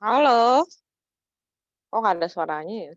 Halo, kok nggak ada suaranya ya?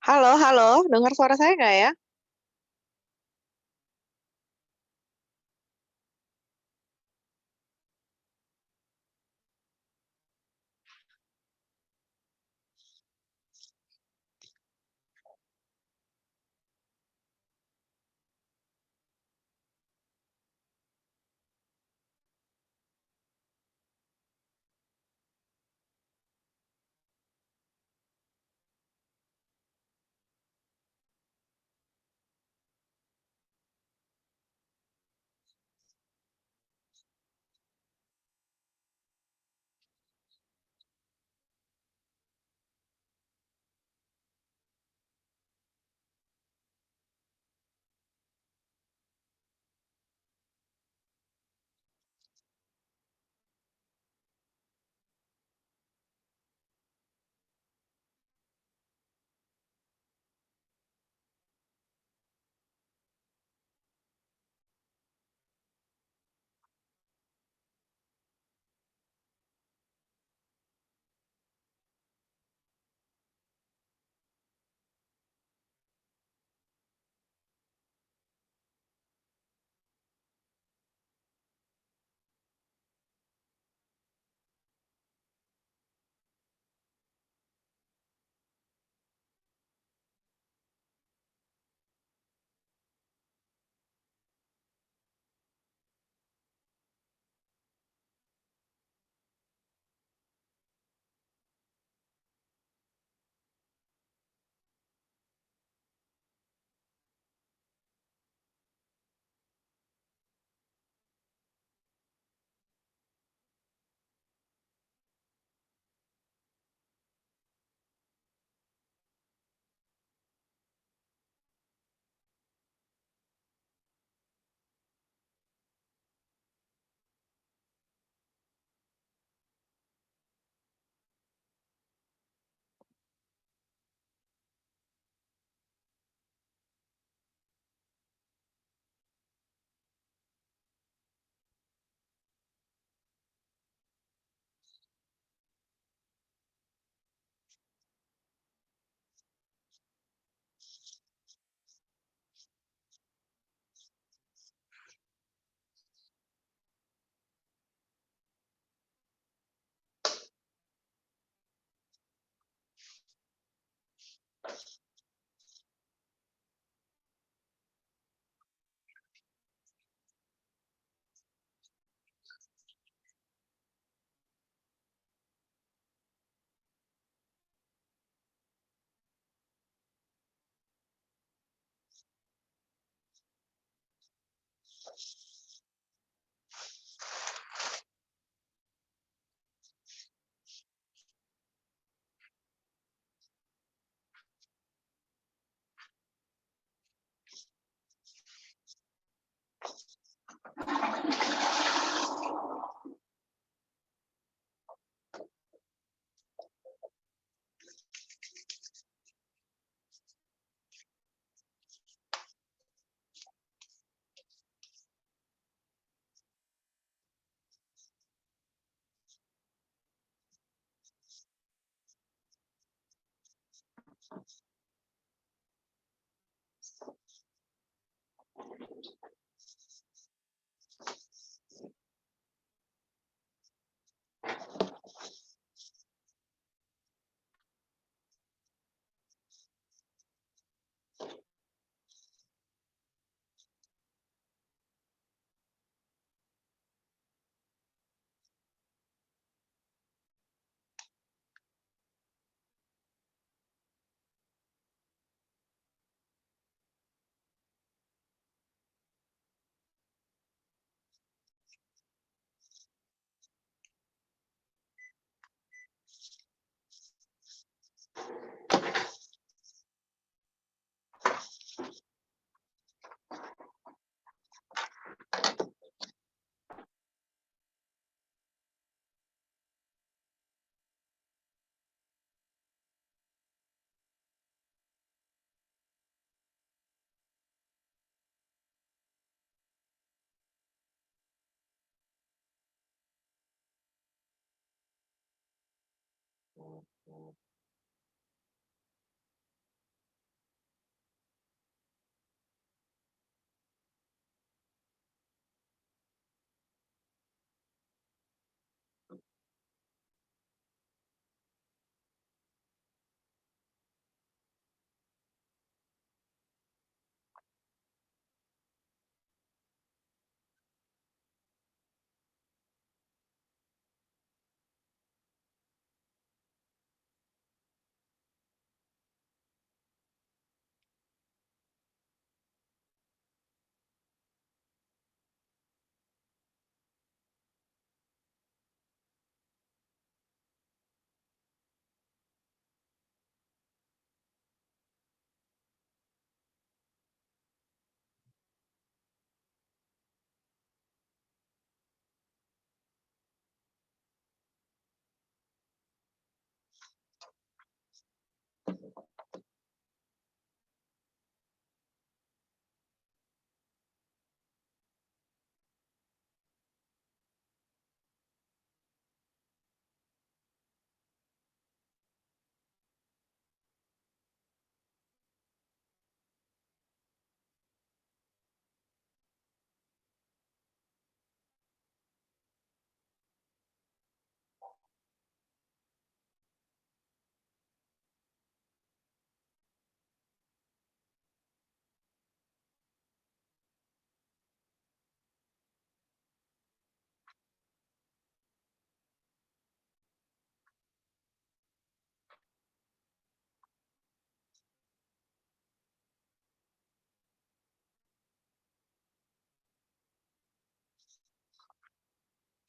Halo, halo, dengar suara saya nggak ya?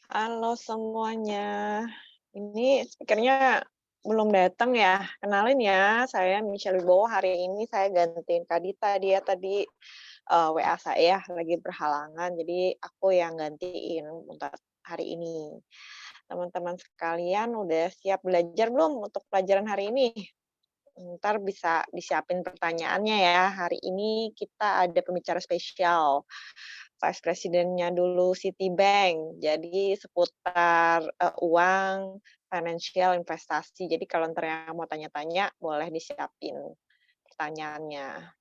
Halo semuanya. Ini speaker-nya belum datang ya. Kenalin ya, saya Michelle Wibowo. Hari ini saya gantiin Kak Dita. Dia tadi WA saya lagi berhalangan, jadi aku yang gantiin untuk hari ini. Teman-teman sekalian udah siap belajar belum untuk pelajaran hari ini? Ntar bisa disiapin pertanyaannya ya. Hari ini kita ada pembicara spesial. Vice Presidennya dulu Citibank. Jadi seputar, uang, financial, investasi. Jadi kalau ntar yang mau tanya-tanya, boleh disiapin pertanyaannya.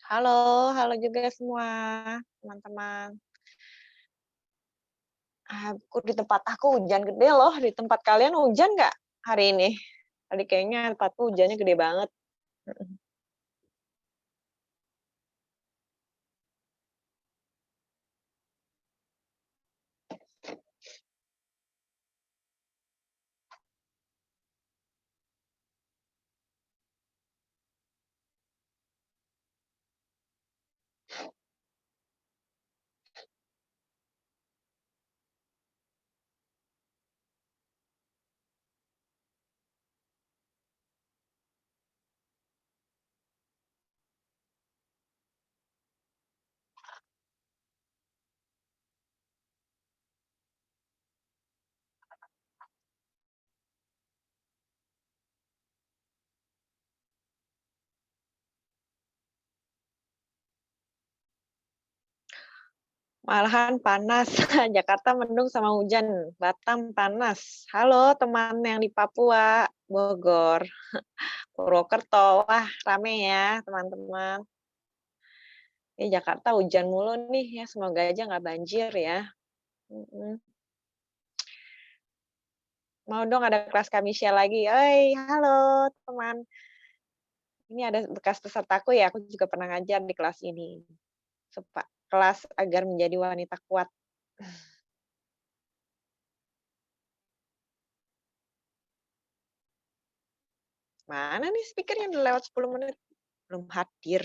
Halo halo juga semua, teman-teman. Aku di tempat aku hujan gede loh, di tempat kalian hujan nggak hari ini? Tadi kayaknya tempatku hujannya gede banget. Mhm. Malahan panas, Jakarta mendung sama hujan, Batam panas. Halo teman yang di Papua, Bogor, Purwokerto, wah rame ya teman-teman. Jakarta hujan mulu nih ya, semoga aja nggak banjir ya. Mhm. Mau dong ada kelas Kamisya lagi. Oi, halo teman. Ini ada bekas pesertaku ya, aku juga pernah ngajar di kelas ini. Kelas agar menjadi wanita kuat. Mana nih speaker-nya udah lewat 10 menit, belum hadir.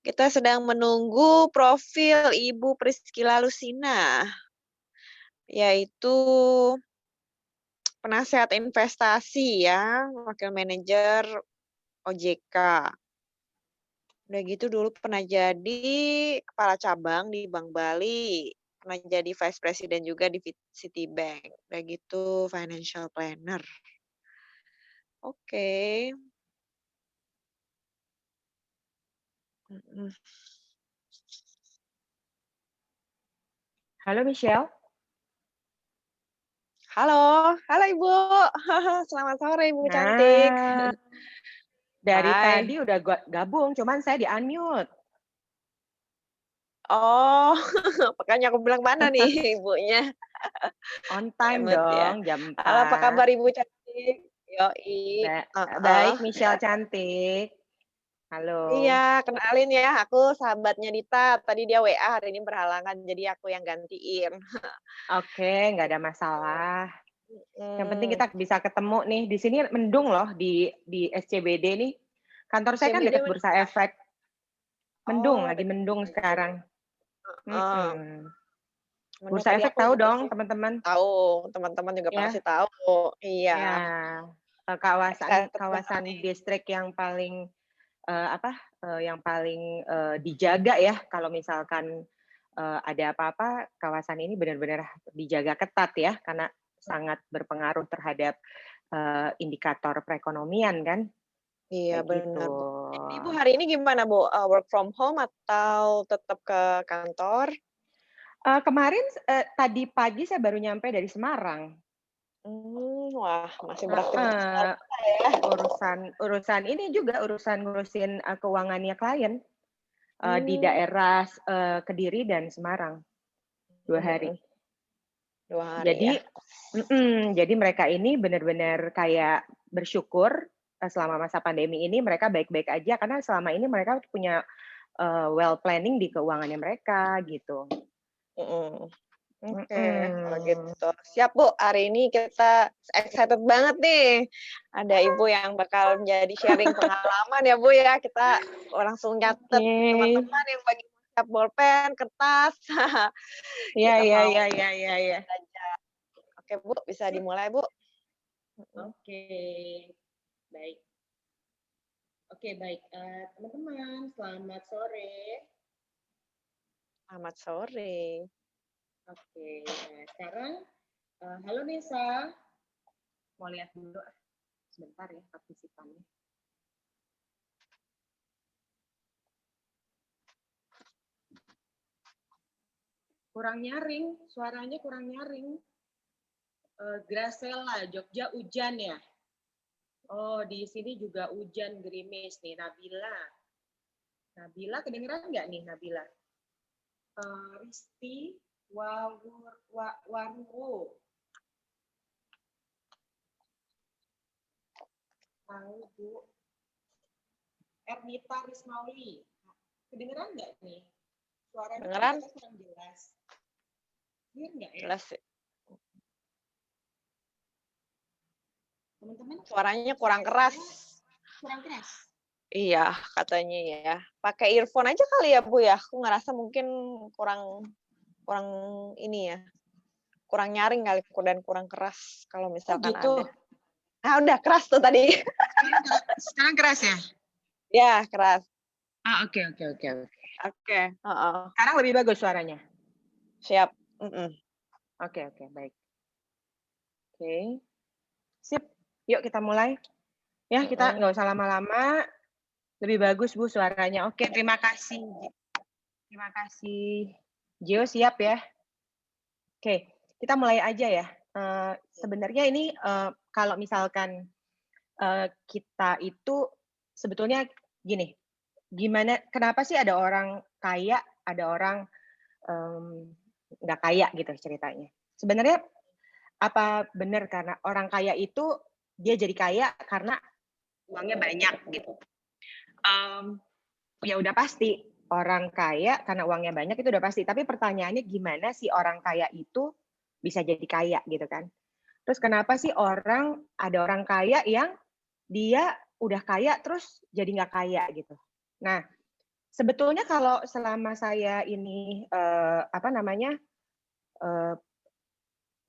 Kita sedang menunggu profil Ibu Priscila Lusina, yaitu penasehat investasi ya, wakil manajer OJK. Udah gitu dulu pernah jadi kepala cabang di Bank Bali. pernah jadi vice president juga di Citibank, udah gitu financial planner. Oke. Mhm. Halo Michelle. Halo, halo Ibu. Selamat sore Ibu cantik. Nah, dari Hai. tadi udah gabung, cuman saya di-unmute. Oh, makanya aku bilang mana nih ibunya. On time Hebat ya. dong, jam Halo, apa 4. kabar Ibu cantik? Yoi, heeh. Baik, Michelle cantik. Iya, Halo. kenalin ya, aku sahabatnya Dita. Tadi dia WA, hari ini berhalangan, jadi aku yang gantiin. Oke, nggak ada masalah. Yang penting Mhm. kita bisa ketemu nih. Di sini mendung loh di SCBD nih. Kantor saya kan CBD dekat mana? Bursa Efek. Mendung, Oh, lagi dekat mendung CBD. sekarang. Heeh. Bursa Tadi Efek aku tahu juga dong, sih teman-teman? tahu, teman-teman juga pasti Ya, tahu. ya. Iya, Kawasan excited banget kawasan nih. distrik yang paling yang paling dijaga ya kalau misalkan ada apa-apa, kawasan ini benar-benar dijaga ketat ya karena sangat berpengaruh terhadap indikator perekonomian kan, Iya, kayak benar, gitu. Bu. Jadi Ibu hari ini gimana, Bu? Work from home atau tetap ke kantor? Kemarin tadi pagi saya baru nyampe dari Semarang. Wah, masih beraktivitas Heeh, normal ya? urusan ini juga ngurusin keuangannya klien di Mmm, daerah Kediri dan Semarang 2 mhm hari. mhm, 2 hari ya? Jadi mereka ini benar-benar kayak bersyukur, selama masa pandemi ini mereka baik-baik aja karena selama ini mereka punya, well planning di keuangannya mereka gitu. Mhm. Oke, kalau Mhm. gitu. Siap, Bu, hari ini kita excited banget nih. Ada Ibu yang bakal menjadi sharing pengalaman ya, Bu, ya. Kita langsung nyatet Oke. teman-teman yang bagi siap bolpen, kertas. Iya Kita iya mau iya iya iya iya. belajar. Oke, Bu, bisa Sip. dimulai, Bu. Mhm. Oke, baik. Oke, baik, teman-teman selamat sore. Selamat sore. Oke, nah sekarang, halo Nisa, mau lihat dulu sebentar ya partisipannya. Kurang nyaring, suaranya kurang nyaring. Gracella, Jogja hujan ya? Oh, di sini juga hujan gerimis nih, Nabila. Nabila kedengeran nggak nih, Nabila? Risti Warwo. Tahu, Bu. Ernita Rismauli. Kedengeran nggak nih? Suaranya kan Beneran? katanya kurang jelas. Clear nggak ya? Jelas sih. Teman-teman, Suaranya kurang keras. kurang keras? Iya, katanya ya. Pakai earphone aja kali ya, Bu, ya? Aku ngerasa mungkin kurang kurang ini ya, kurang nyaring kali dan kurang keras kalau Oh misalkan ada. gitu. Ah, udah keras tuh tadi. Sekarang keras ya? Ya, keras. Oke oke oke. Oke, heeh. Sekarang lebih bagus suaranya. Siap, mhm. Oke oke, baik. Oke, sip. Yuk kita mulai. Ya, kita Mhm. nggak usah lama-lama. Lebih bagus, Bu, suaranya. Oke, terima kasih. Terima kasih. Gio, siap ya? Oke, kita mulai aja ya. Sebenarnya ini kalau misalkan kita itu sebetulnya gini, kenapa sih ada orang kaya, ada orang nggak kaya gitu ceritanya. Sebenarnya apa benar karena orang kaya itu dia jadi kaya karena uangnya banyak gitu? Ya udah pasti orang kaya karena uangnya banyak itu udah pasti. Tapi pertanyaannya gimana sih orang kaya itu bisa jadi kaya gitu kan? Terus kenapa sih ada orang kaya yang dia udah kaya terus jadi nggak kaya gitu? Nah, sebetulnya kalau selama saya ini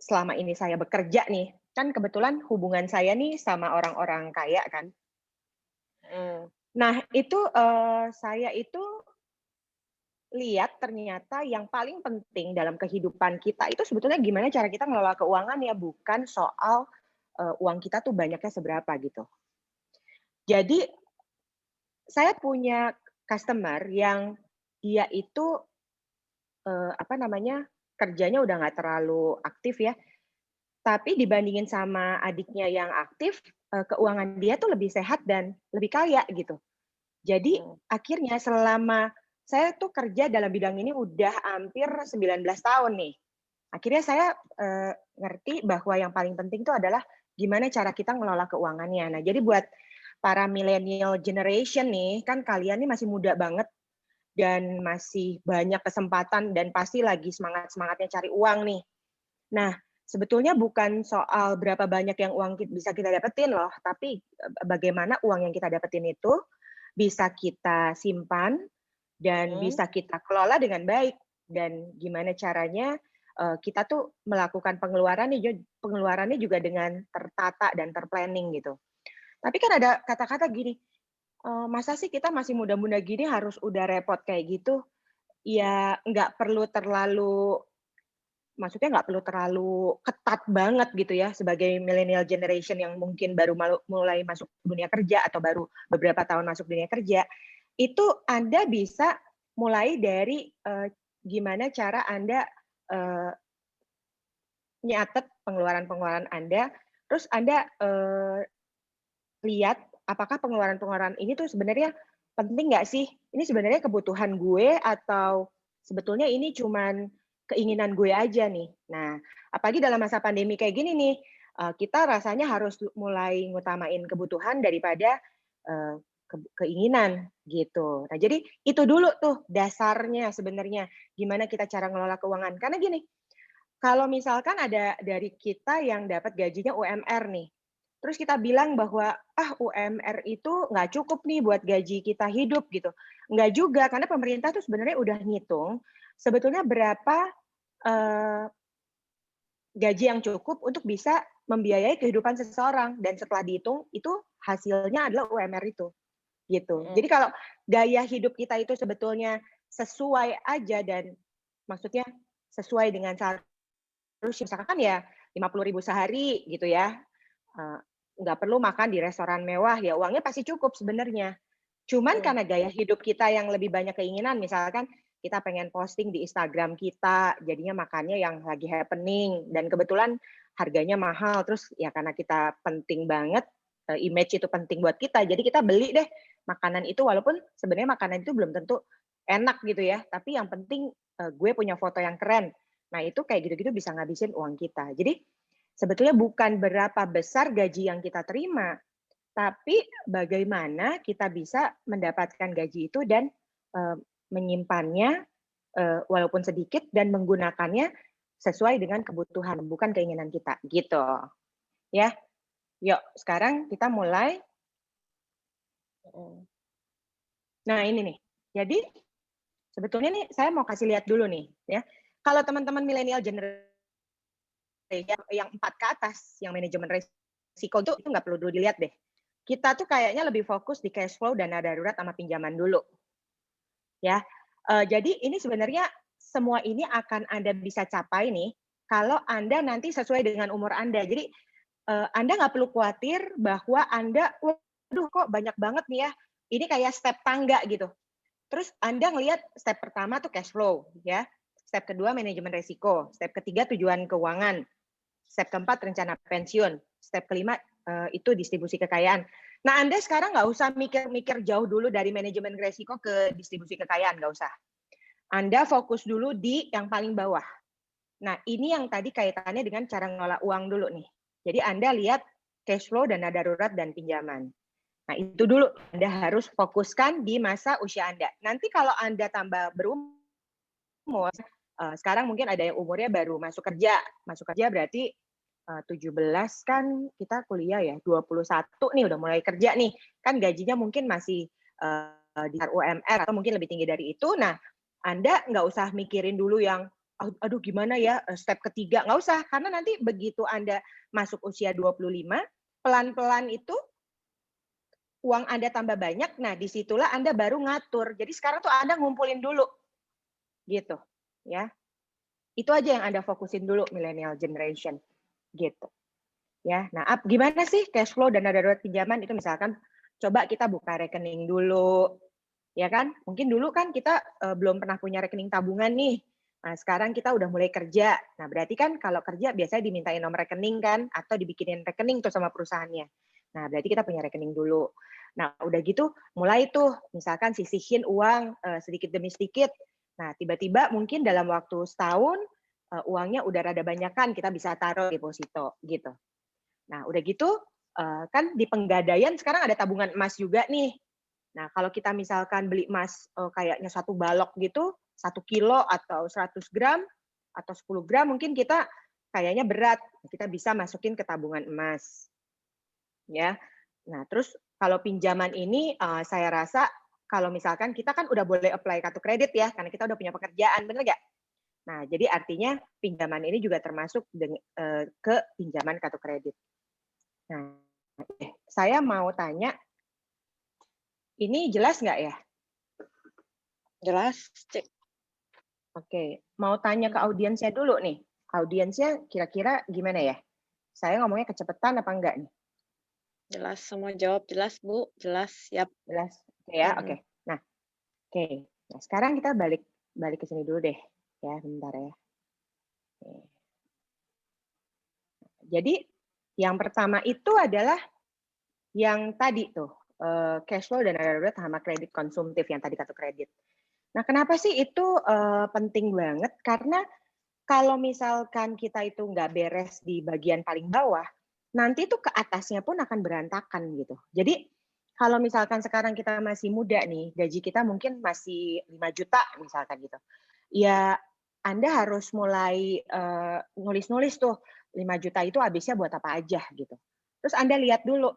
selama ini saya bekerja nih, kan kebetulan hubungan saya nih sama orang-orang kaya kan. Mhm. Nah, itu saya itu lihat ternyata yang paling penting dalam kehidupan kita itu sebetulnya gimana cara kita ngelola keuangan ya, bukan soal, uang kita tuh banyaknya seberapa gitu. Jadi saya punya customer yang dia itu, apa namanya, kerjanya udah nggak terlalu aktif ya, tapi dibandingin sama adiknya yang aktif, keuangan dia tuh lebih sehat dan lebih kaya gitu. Jadi Mhm. akhirnya selama saya tuh kerja dalam bidang ini udah hampir 19 tahun nih. Akhirnya saya, ngerti bahwa yang paling penting itu adalah gimana cara kita ngelola keuangannya. Nah, jadi buat para millennial generation nih, kan kalian nih masih muda banget dan masih banyak kesempatan dan pasti lagi semangat-semangatnya cari uang nih. Nah, sebetulnya bukan soal berapa banyak yang uang bisa kita dapetin loh, tapi, bagaimana uang yang kita dapetin itu bisa kita simpan dan Mhm. bisa kita kelola dengan baik. Dan gimana caranya, kita tuh melakukan pengeluarannya juga dengan tertata dan terplanning gitu. Tapi kan ada kata-kata gini, "Masa sih kita masih muda-muda gini harus udah repot kayak gitu?" Ya nggak perlu terlalu maksudnya nggak perlu terlalu ketat banget gitu ya, sebagai millennial generation yang mungkin baru mulai masuk dunia kerja atau baru beberapa tahun masuk dunia kerja, itu Anda bisa mulai dari, gimana cara Anda, eee, nyatet pengeluaran-pengeluaran Anda, terus Anda, lihat apakah pengeluaran-pengeluaran ini tuh sebenarnya penting nggak sih? Ini sebenarnya kebutuhan gue atau sebetulnya ini cuman keinginan gue aja nih? Nah, apalagi dalam masa pandemi kayak gini nih, kita rasanya harus mulai ngutamain kebutuhan daripada, eee, keinginan gitu. Nah, jadi itu dulu tuh dasarnya sebenarnya, gimana kita cara ngelola keuangan. Karena gini, kalau misalkan ada dari kita yang dapat gajinya UMR nih, terus kita bilang bahwa, "Ah, UMR itu nggak cukup nih buat gaji kita hidup," gitu. Nggak juga, karena pemerintah tuh sebenarnya udah ngitung sebetulnya berapa, eee, gaji yang cukup untuk bisa membiayai kehidupan seseorang dan setelah dihitung itu hasilnya adalah UMR itu, gitu. Mhm. Jadi kalau gaya hidup kita itu sebetulnya sesuai aja dan maksudnya sesuai dengan terus misalkan ya 50.000 sehari gitu ya, eee, nggak perlu makan di restoran mewah, ya uangnya pasti cukup sebenarnya. Cuman Mhm. karena gaya hidup kita yang lebih banyak keinginan, misalkan kita pengen posting di Instagram kita, jadinya makannya yang lagi happening dan kebetulan harganya mahal, terus ya karena kita penting banget, image itu penting buat kita, jadi kita beli deh makanan itu walaupun sebenarnya makanan itu belum tentu enak gitu ya, tapi yang penting, gue punya foto yang keren. Nah itu kayak gitu-gitu bisa ngabisin uang kita. Jadi sebetulnya bukan berapa besar gaji yang kita terima, tapi bagaimana kita bisa mendapatkan gaji itu dan, eee, menyimpannya, walaupun sedikit dan menggunakannya sesuai dengan kebutuhan, bukan keinginan kita, gitu. Ya, yuk sekarang kita mulai. Mhm. Nah ini nih, jadi sebetulnya nih saya mau kasih lihat dulu nih ya, kalau teman-teman milenial yang 4 ke atas, yang manajemen resiko itu nggak perlu dulu dilihat deh. Kita tuh kayaknya lebih fokus di cash flow, dana darurat, sama pinjaman dulu. Ya, jadi ini sebenarnya semua ini akan Anda bisa capai nih, kalau Anda nanti sesuai dengan umur Anda. Jadi, Anda nggak perlu khawatir bahwa Anda, "Waduh kok banyak banget nih ya." Ini kayak step tangga gitu. Terus Anda ngelihat step pertama tuh cash flow ya, step kedua manajemen resiko, step ketiga tujuan keuangan, step keempat rencana pensiun, step kelima, itu distribusi kekayaan. Nah, Anda sekarang nggak usah mikir-mikir jauh dulu dari manajemen resiko ke distribusi kekayaan, nggak usah. Anda fokus dulu di yang paling bawah. Nah, ini yang tadi kaitannya dengan cara ngelola uang dulu nih. Jadi Anda lihat cash flow, dana darurat, dan pinjaman. Nah, itu dulu Anda harus fokuskan di masa usia Anda. Nanti kalau Anda tambah berumur, sekarang mungkin ada yang umurnya baru masuk kerja berarti 17 kan kita kuliah ya, 21 nih udah mulai kerja nih, kan gajinya mungkin masih, di UMR atau mungkin lebih tinggi dari itu. Nah, Anda nggak usah mikirin dulu yang, "Aduh gimana ya, step ketiga," nggak usah, karena nanti begitu Anda masuk usia 25, pelan-pelan itu uang Anda tambah banyak, nah disitulah Anda baru ngatur. Jadi sekarang tuh Anda ngumpulin dulu. gitu ya. Itu aja yang Anda fokusin dulu millennial generation gitu. Ya. Nah, gimana sih cash flow dana darurat pinjaman itu misalkan coba kita buka rekening dulu. Ya kan? Mungkin dulu kan kita belum pernah punya rekening tabungan nih. Nah, sekarang kita udah mulai kerja. Nah, berarti kan kalau kerja biasanya dimintain nomor rekening kan atau dibikinin rekening tuh sama perusahaannya. Nah, berarti kita punya rekening dulu. Nah, udah gitu mulai tuh misalkan sisihin uang sedikit demi sedikit. Nah, tiba-tiba mungkin dalam waktu setahun uangnya udah rada banyakan kita bisa taruh deposito gitu. Nah, udah gitu kan di Penggadaian sekarang ada tabungan emas juga nih. Nah, kalau kita misalkan beli emas kayaknya 1 balok gitu, 1 kilo atau 100 gram atau 10 gram mungkin kita kayaknya berat. Kita bisa masukin ke tabungan emas. Ya. Nah, terus kalau pinjaman ini saya rasa kalau misalkan kita kan udah boleh apply kartu kredit ya, karena kita udah punya pekerjaan, bener nggak? Nah, jadi artinya pinjaman ini juga termasuk ke pinjaman kartu kredit. Nah, saya mau tanya, ini jelas nggak ya? Jelas, Cik. Oke, mau tanya ke audiensnya dulu nih. Audiensnya kira-kira gimana ya? Saya ngomongnya kecepatan apa enggak nih? Jelas, semua jawab jelas, Bu. Jelas, siap. Jelas? Oke ya, oke. Mm-mm. Nah, oke. Nah, sekarang kita balik ke sini dulu deh. Ya, bentar ya. Oke. Jadi, yang pertama itu adalah yang tadi tuh, cash flow dan darurat sama kredit konsumtif yang tadi kartu kredit. Nah, kenapa sih itu penting banget? Karena kalau misalkan kita itu nggak beres di bagian paling bawah, nanti tuh ke atasnya pun akan berantakan gitu. Jadi kalau misalkan sekarang kita masih muda nih, gaji kita mungkin masih 5 juta misalkan gitu. Ya Anda harus mulai nulis-nulis tuh 5 juta itu habisnya buat apa aja gitu. Terus Anda lihat dulu,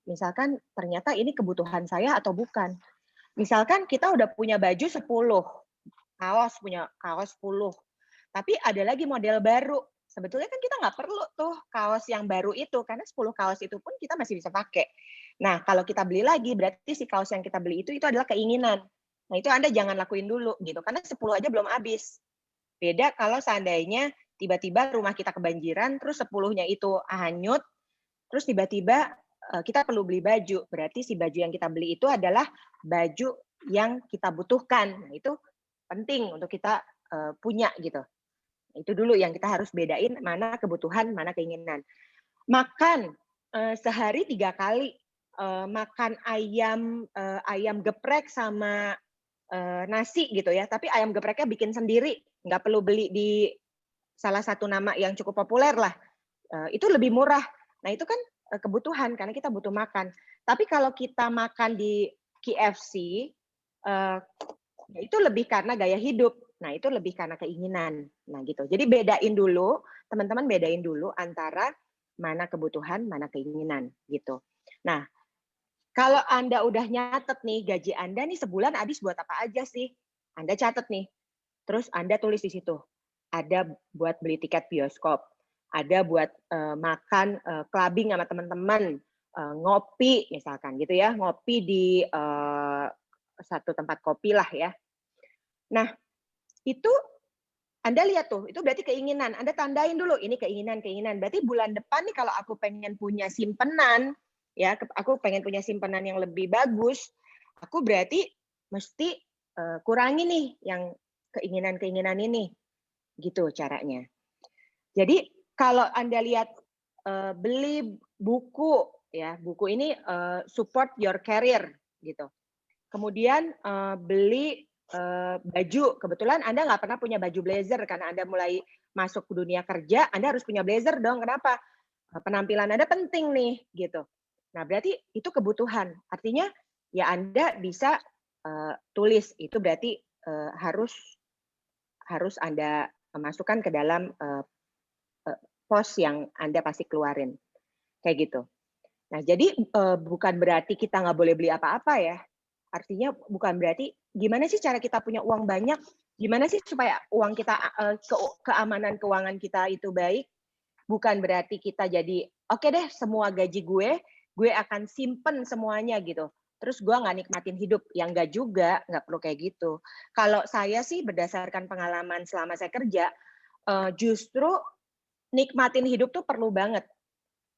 misalkan ternyata ini kebutuhan saya atau bukan. Misalkan kita udah punya baju 10, punya kaos 10, tapi ada lagi model baru. Sebetulnya kan kita nggak perlu tuh kaos yang baru itu, karena 10 kaos itu pun kita masih bisa pakai. Nah, kalau kita beli lagi, berarti si kaos yang kita beli itu adalah keinginan. Nah, itu Anda jangan lakuin dulu, gitu. Karena 10 aja belum habis. Beda kalau seandainya tiba-tiba rumah kita kebanjiran, terus 10-nya itu hanyut, terus tiba-tiba kita perlu beli baju. Berarti si baju yang kita beli itu adalah baju yang kita butuhkan. Nah, itu penting untuk kita punya gitu. Itu dulu yang kita harus bedain mana kebutuhan, mana keinginan. Makan sehari 3 kali, makan ayam geprek sama nasi gitu ya. Tapi ayam gepreknya bikin sendiri, nggak perlu beli di salah satu nama yang cukup populer lah. Itu lebih murah. Nah itu kan kebutuhan karena kita butuh makan. Tapi kalau kita makan di KFC, itu lebih karena gaya hidup. Nah, itu lebih karena keinginan. Nah, gitu. Jadi bedain dulu, teman-teman bedain dulu antara mana kebutuhan, mana keinginan, gitu. Nah, kalau Anda udah nyatet nih, gaji Anda nih sebulan habis buat apa aja sih? Anda catat nih. Terus Anda tulis di situ. Ada buat beli tiket bioskop, ada buat makan clubbing sama teman-teman, ngopi misalkan gitu ya, ngopi di satu tempat kopi lah ya. Nah, itu Anda lihat tuh, itu berarti keinginan. Anda tandain dulu, ini keinginan. Berarti bulan depan nih kalau aku pengen punya simpenan, ya, aku pengen punya simpenan yang lebih bagus, aku berarti mesti kurangi nih yang keinginan-keinginan ini. Gitu caranya. Jadi kalau Anda lihat beli buku, ya, buku ini support your career gitu. Kemudian beli baju, kebetulan Anda nggak pernah punya baju blazer karena Anda mulai masuk ke dunia kerja, Anda harus punya blazer dong. Kenapa? Penampilan Anda penting nih, gitu. Nah, berarti itu kebutuhan. Artinya ya Anda bisa tulis itu berarti harus Anda masukkan ke dalam pos yang Anda pasti keluarin, kayak gitu. Nah, jadi bukan berarti kita nggak boleh beli apa-apa ya. Artinya bukan berarti gimana sih cara kita punya uang banyak, gimana sih supaya uang kita keamanan keuangan kita itu baik. Bukan berarti kita jadi oke deh semua gaji gue akan simpen semuanya gitu. terus gue nggak nikmatin hidup. Yang nggak juga, nggak perlu kayak gitu. Kalau saya sih berdasarkan pengalaman selama saya kerja, justru nikmatin hidup tuh perlu banget.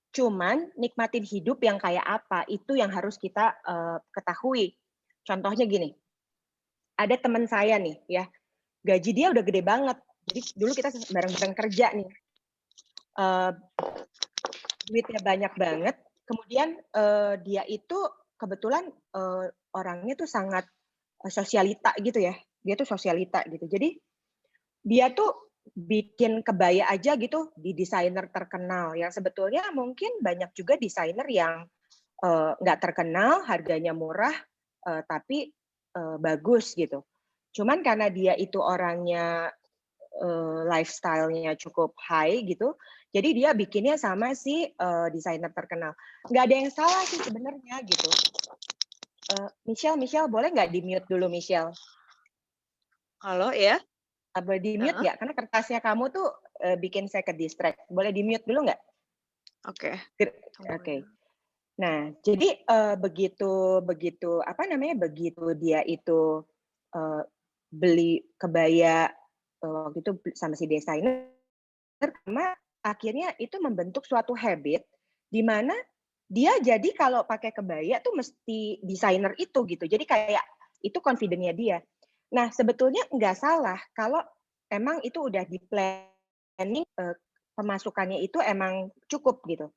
Cuman nikmatin hidup yang kayak apa, itu yang harus kita ketahui. Contohnya gini, ada teman saya nih ya, gaji dia udah gede banget. Jadi dulu kita bareng-bareng kerja nih. Duitnya banyak banget, kemudian dia itu kebetulan orangnya tuh sangat sosialita gitu ya. Dia tuh sosialita gitu. Jadi dia tuh bikin kebaya aja gitu di desainer terkenal yang sebetulnya mungkin banyak juga desainer yang nggak terkenal, harganya murah, tapi bagus gitu. Cuman karena dia itu orangnya lifestyle-nya cukup high gitu, jadi dia bikinnya sama si desainer terkenal. Nggak ada yang salah sih sebenarnya gitu. Michelle, boleh nggak di-mute dulu, Michelle? Halo, ya? Boleh di-mute Heeh. nggak? Karena kertasnya kamu tuh bikin saya ke distract. Boleh di-mute dulu nggak? Oke, tunggu Oke. ya. Nah, jadi begitu dia itu beli kebaya waktu itu sama si desainer, karena akhirnya itu membentuk suatu habit di mana dia jadi kalau pakai kebaya tuh mesti desainer itu gitu. Jadi kayak itu confident-nya dia. Nah, sebetulnya nggak salah kalau emang itu udah di-planning pemasukannya itu emang cukup gitu.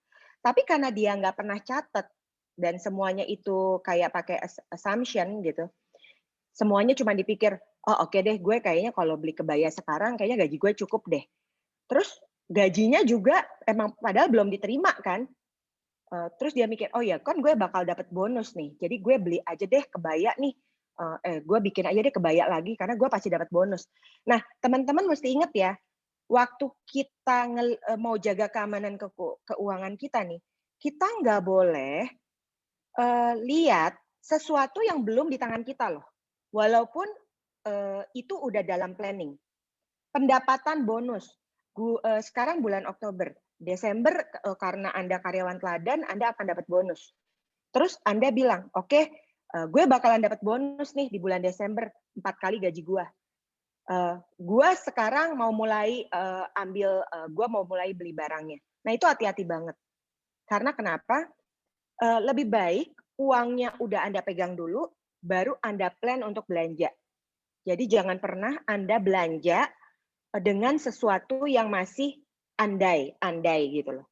Tapi karena dia nggak pernah catat dan semuanya itu kayak pakai assumption gitu, semuanya cuma dipikir, oh oke deh gue kayaknya kalau beli kebaya sekarang kayaknya gaji gue cukup deh. Terus gajinya juga emang padahal belum diterima kan. Terus dia mikir, oh ya kan gue bakal dapat bonus nih, jadi gue beli aja deh kebaya nih, gue bikin aja deh kebaya lagi karena gue pasti dapat bonus. Nah teman-teman mesti ingat ya, waktu kita mau jaga keamanan keuangan kita nih, kita nggak boleh lihat sesuatu yang belum di tangan kita loh. Walaupun itu udah dalam planning. Pendapatan bonus. Sekarang bulan Oktober, Desember karena Anda karyawan teladan, Anda akan dapat bonus. Terus Anda bilang, oke, gue bakalan dapat bonus nih di bulan Desember 4 kali gaji gue. Gue sekarang mau mulai gue mau mulai beli barangnya. Nah itu hati-hati banget. Karena kenapa? Lebih baik uangnya udah Anda pegang dulu, baru Anda plan untuk belanja. Jadi jangan pernah Anda belanja dengan sesuatu yang masih andai gitu loh.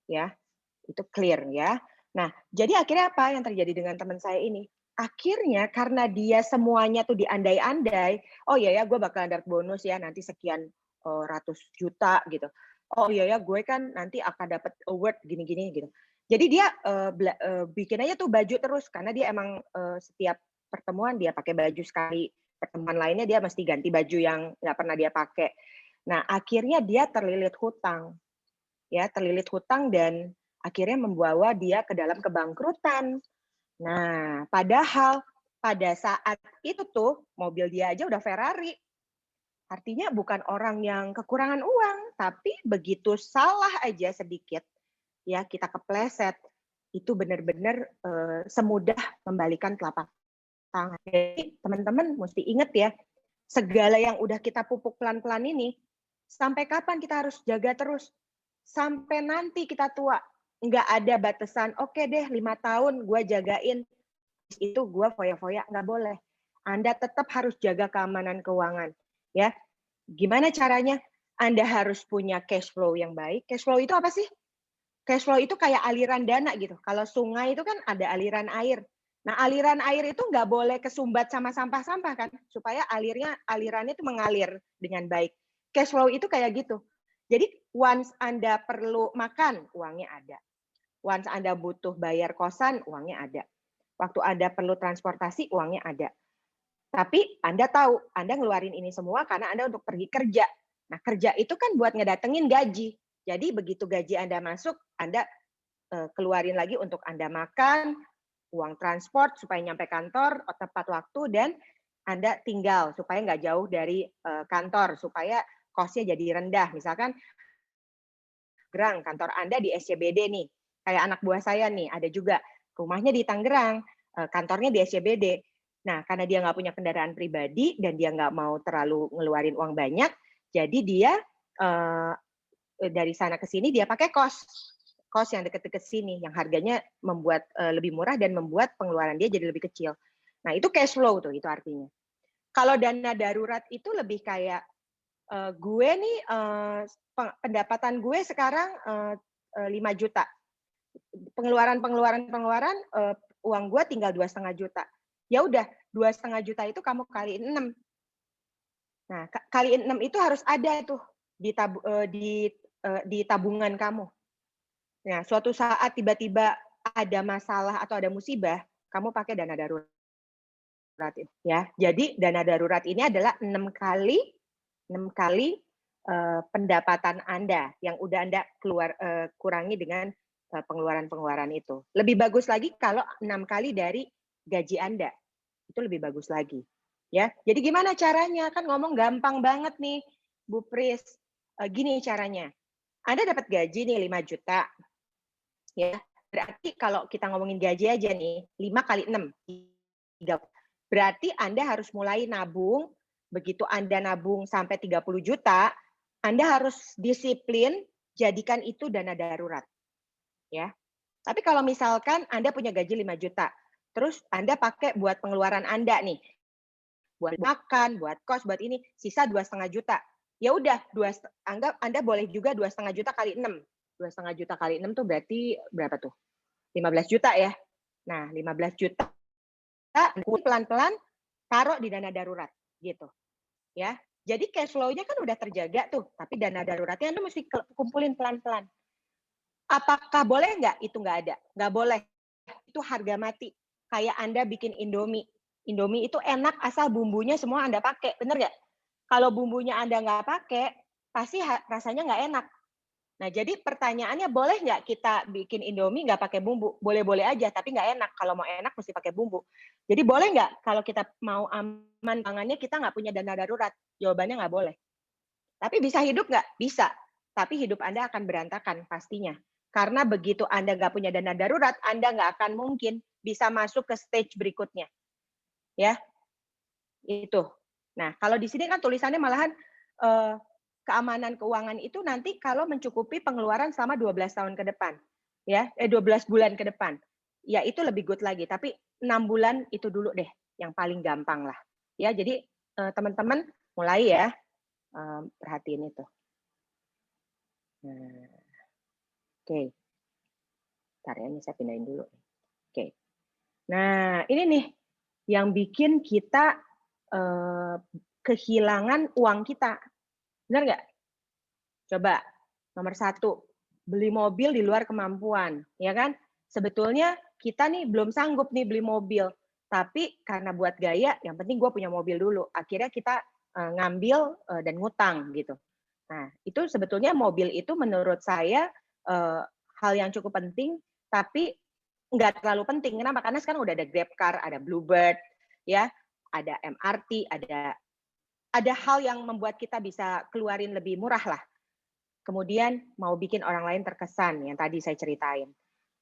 Ya, itu clear ya. Nah, jadi akhirnya apa yang terjadi dengan teman saya ini? Akhirnya karena dia semuanya tuh diandai-andai, oh iya ya gue bakal dapat bonus ya nanti sekian ratus juta gitu. Oh iya ya gue kan nanti akan dapat award gini-gini gitu. Jadi dia bikin aja tuh baju terus karena dia emang setiap pertemuan dia pakai baju sekali, pertemuan lainnya dia mesti ganti baju yang nggak pernah dia pakai. Nah, akhirnya dia terlilit hutang. Ya, terlilit hutang dan akhirnya membawa dia ke dalam kebangkrutan. Nah, padahal pada saat itu tuh mobil dia aja udah Ferrari. Artinya bukan orang yang kekurangan uang, tapi begitu salah aja sedikit, ya kita kepleset, itu benar-benar semudah membalikan telapak tangan. Jadi teman-teman mesti ingat ya, segala yang udah kita pupuk pelan-pelan ini, sampai kapan kita harus jaga terus? Sampai nanti kita tua. Nggak ada batasan, oke deh 5 tahun gue jagain, itu gue foya-foya, nggak boleh. Anda tetap harus jaga keamanan keuangan. Ya, gimana caranya? Anda harus punya cash flow yang baik. Cash flow itu apa sih? Cash flow itu kayak aliran dana gitu. Kalau sungai itu kan ada aliran air. Nah, aliran air itu nggak boleh kesumbat sama sampah-sampah kan, supaya alirannya itu mengalir dengan baik. Cash flow itu kayak gitu. Jadi once Anda perlu makan, uangnya ada. Once Anda butuh bayar kosan, uangnya ada. Waktu Anda perlu transportasi, uangnya ada. Tapi Anda tahu, Anda ngeluarin ini semua karena Anda untuk pergi kerja. Nah, kerja itu kan buat ngedatengin gaji. Jadi begitu gaji Anda masuk, Anda keluarin lagi untuk Anda makan, uang transport supaya nyampe kantor tepat waktu, dan Anda tinggal supaya nggak jauh dari kantor, supaya cost-nya jadi rendah. Misalkan Tangerang, kantor Anda di SCBD nih. Kayak anak buah saya nih, ada juga rumahnya di Tangerang. kantornya di SCBD. Nah, karena dia nggak punya kendaraan pribadi dan dia nggak mau terlalu ngeluarin uang banyak, jadi dia dari sana ke sini dia pakai kos yang deket-deket sini, yang harganya membuat lebih murah dan membuat pengeluaran dia jadi lebih kecil. Nah, itu cash flow tuh, itu artinya. Kalau dana darurat itu lebih kayak gue nih pendapatan gue sekarang 5 juta. Pengeluaran uang gue tinggal 2,5 juta. Ya udah, 2,5 juta itu kamu kaliin 6. Nah, kaliin 6 itu harus ada tuh di tabungan kamu. Nah, suatu saat tiba-tiba ada masalah atau ada musibah, kamu pakai dana darurat ya. Jadi dana darurat ini adalah 6 kali pendapatan Anda yang udah Anda kurangi dengan pengeluaran-pengeluaran itu. Lebih bagus lagi kalau 6 kali dari gaji Anda. Itu lebih bagus lagi. Ya. Jadi gimana caranya? Kan ngomong gampang banget nih, Bu Pris. Gini caranya. Anda dapat gaji nih 5 juta. Ya. Berarti kalau kita ngomongin gaji aja nih, 5 kali 6. 3. Berarti Anda harus mulai nabung. Begitu Anda nabung sampai 30 juta, Anda harus disiplin jadikan itu dana darurat. Ya. Tapi kalau misalkan Anda punya gaji 5 juta, terus Anda pakai buat pengeluaran Anda nih, buat makan, buat kos, buat ini, sisa 2,5 juta. Ya udah, anggap Anda boleh juga 2,5 juta kali 6. 2,5 juta kali 6 tuh berarti berapa tuh? 15 juta ya. Nah, 15 juta pelan-pelan taruh di dana darurat gitu. Ya. Jadi cash flow-nya kan udah terjaga tuh, tapi dana daruratnya Anda mesti kumpulin pelan-pelan. Apakah boleh nggak? Itu nggak ada. Nggak boleh. Itu harga mati. Kayak Anda bikin Indomie. Indomie itu enak asal bumbunya semua Anda pakai. Bener nggak? Kalau bumbunya Anda nggak pakai, pasti rasanya nggak enak. Nah, jadi pertanyaannya boleh nggak kita bikin Indomie nggak pakai bumbu? Boleh-boleh aja, tapi nggak enak. Kalau mau enak mesti pakai bumbu. Jadi boleh nggak kalau kita mau aman pangannya kita nggak punya dana darurat? Jawabannya nggak boleh. Tapi bisa hidup nggak? Bisa. Tapi hidup Anda akan berantakan pastinya. Karena begitu Anda nggak punya dana darurat, Anda nggak akan mungkin bisa masuk ke stage berikutnya. Ya, itu. Nah, kalau di sini kan tulisannya malahan keamanan keuangan itu nanti kalau mencukupi pengeluaran selama 12 tahun ke depan. Ya, 12 bulan ke depan. Ya, itu lebih good lagi. Tapi 6 bulan itu dulu deh, yang paling gampang lah. Ya, jadi teman-teman mulai ya, perhatiin itu. Nah, oke. Bentar ya, ini saya pindahin dulu. Oke. Nah, ini nih yang bikin kita kehilangan uang kita. Benar nggak? Coba, nomor 1, beli mobil di luar kemampuan. Ya kan? Sebetulnya kita nih belum sanggup nih beli mobil. Tapi karena buat gaya, yang penting gue punya mobil dulu. Akhirnya kita ngambil dan ngutang gitu. Nah, itu sebetulnya mobil itu menurut saya hal yang cukup penting, tapi nggak terlalu penting. Kenapa? Karena sekarang udah ada GrabCar, ada Bluebird, ya, ada MRT, ada hal yang membuat kita bisa keluarin lebih murah lah. Kemudian mau bikin orang lain terkesan, yang tadi saya ceritain.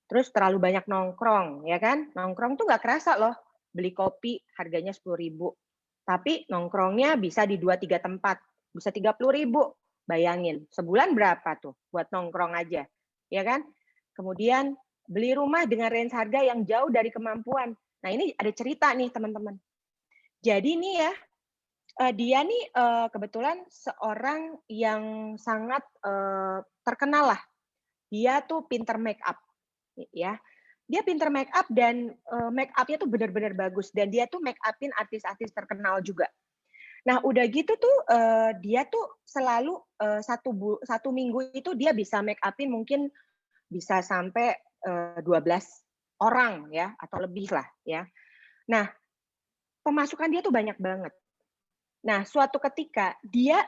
Terus terlalu banyak nongkrong, ya kan? Nongkrong tuh nggak kerasa loh. Beli kopi harganya 10.000. Tapi nongkrongnya bisa di 2-3 tempat. Bisa 30.000. Bayangin, sebulan berapa tuh buat nongkrong aja. Ya kan? Kemudian beli rumah dengan range harga yang jauh dari kemampuan. Nah, ini ada cerita nih, teman-teman. Jadi nih ya, dia nih kebetulan seorang yang sangat terkenal lah. Dia tuh pinter make up. Ya, dia pinter make up dan make up-nya tuh benar-benar bagus dan dia tuh make up-in artis-artis terkenal juga. Nah, udah gitu tuh dia tuh selalu satu minggu itu dia bisa make up-in mungkin bisa sampai 12 orang ya atau lebih lah ya. Nah, pemasukan dia tuh banyak banget. Nah, suatu ketika dia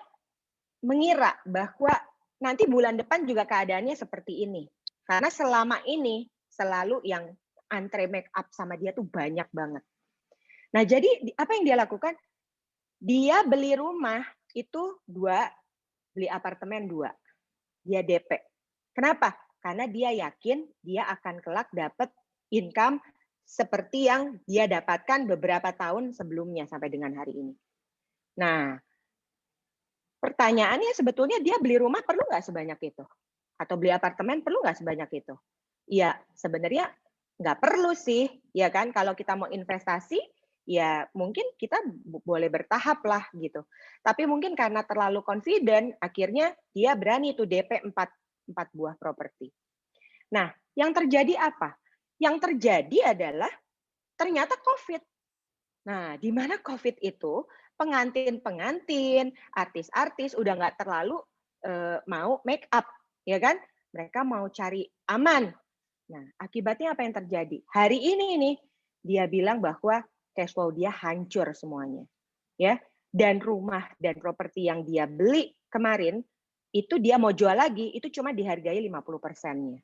mengira bahwa nanti bulan depan juga keadaannya seperti ini. Karena selama ini selalu yang antre make up sama dia tuh banyak banget. Nah, jadi apa yang dia lakukan? Dia beli rumah itu 2, beli apartemen 2. Dia DP. Kenapa? Karena dia yakin dia akan kelak dapat income seperti yang dia dapatkan beberapa tahun sebelumnya sampai dengan hari ini. Nah, pertanyaannya sebetulnya dia beli rumah perlu nggak sebanyak itu? Atau beli apartemen perlu nggak sebanyak itu? Ya, sebenarnya nggak perlu sih, ya kan? Kalau kita mau investasi, ya mungkin kita boleh bertahap lah gitu. Tapi mungkin karena terlalu confident, akhirnya dia berani tuh DP 4 buah properti. Nah, yang terjadi apa? Yang terjadi adalah ternyata COVID. Nah, di mana COVID itu pengantin-pengantin, artis-artis udah nggak terlalu mau make up, ya kan? Mereka mau cari aman. Nah, akibatnya apa yang terjadi? Hari ini nih, dia bilang bahwa cash flow dia hancur semuanya. Ya, dan rumah dan properti yang dia beli kemarin, itu dia mau jual lagi, itu cuma dihargai 50%-nya.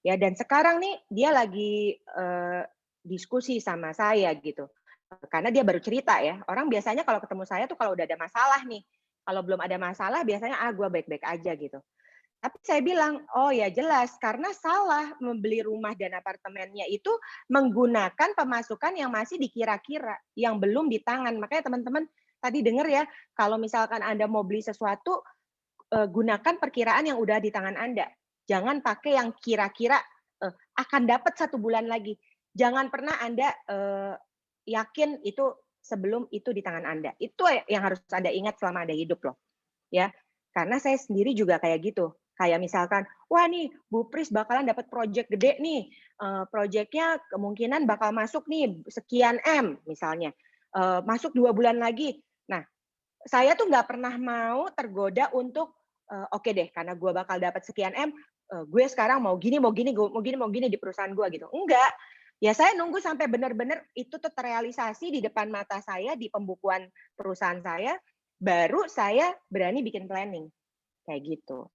Ya, dan sekarang nih dia lagi diskusi sama saya gitu. Karena dia baru cerita ya. Orang biasanya kalau ketemu saya tuh kalau udah ada masalah nih. Kalau belum ada masalah biasanya gue baik-baik aja gitu. Tapi saya bilang, oh ya jelas karena salah membeli rumah dan apartemennya itu menggunakan pemasukan yang masih dikira-kira, yang belum di tangan. Makanya teman-teman tadi dengar ya, kalau misalkan Anda mau beli sesuatu, gunakan perkiraan yang udah di tangan Anda. Jangan pakai yang kira-kira akan dapat 1 bulan lagi. Jangan pernah Anda yakin itu sebelum itu di tangan Anda. Itu yang harus Anda ingat selama Anda hidup loh. Ya. Karena saya sendiri juga kayak gitu. Kayak misalkan, wah nih Bu Pris bakalan dapat proyek gede nih. Proyeknya kemungkinan bakal masuk nih sekian M misalnya. Masuk 2 bulan lagi. Nah, saya tuh nggak pernah mau tergoda untuk oke deh karena gue bakal dapat sekian M, gue sekarang mau gini di perusahaan gue gitu. Enggak. Ya saya nunggu sampai benar-benar itu tuh terrealisasi di depan mata saya di pembukuan perusahaan saya, baru saya berani bikin planning kayak gitu.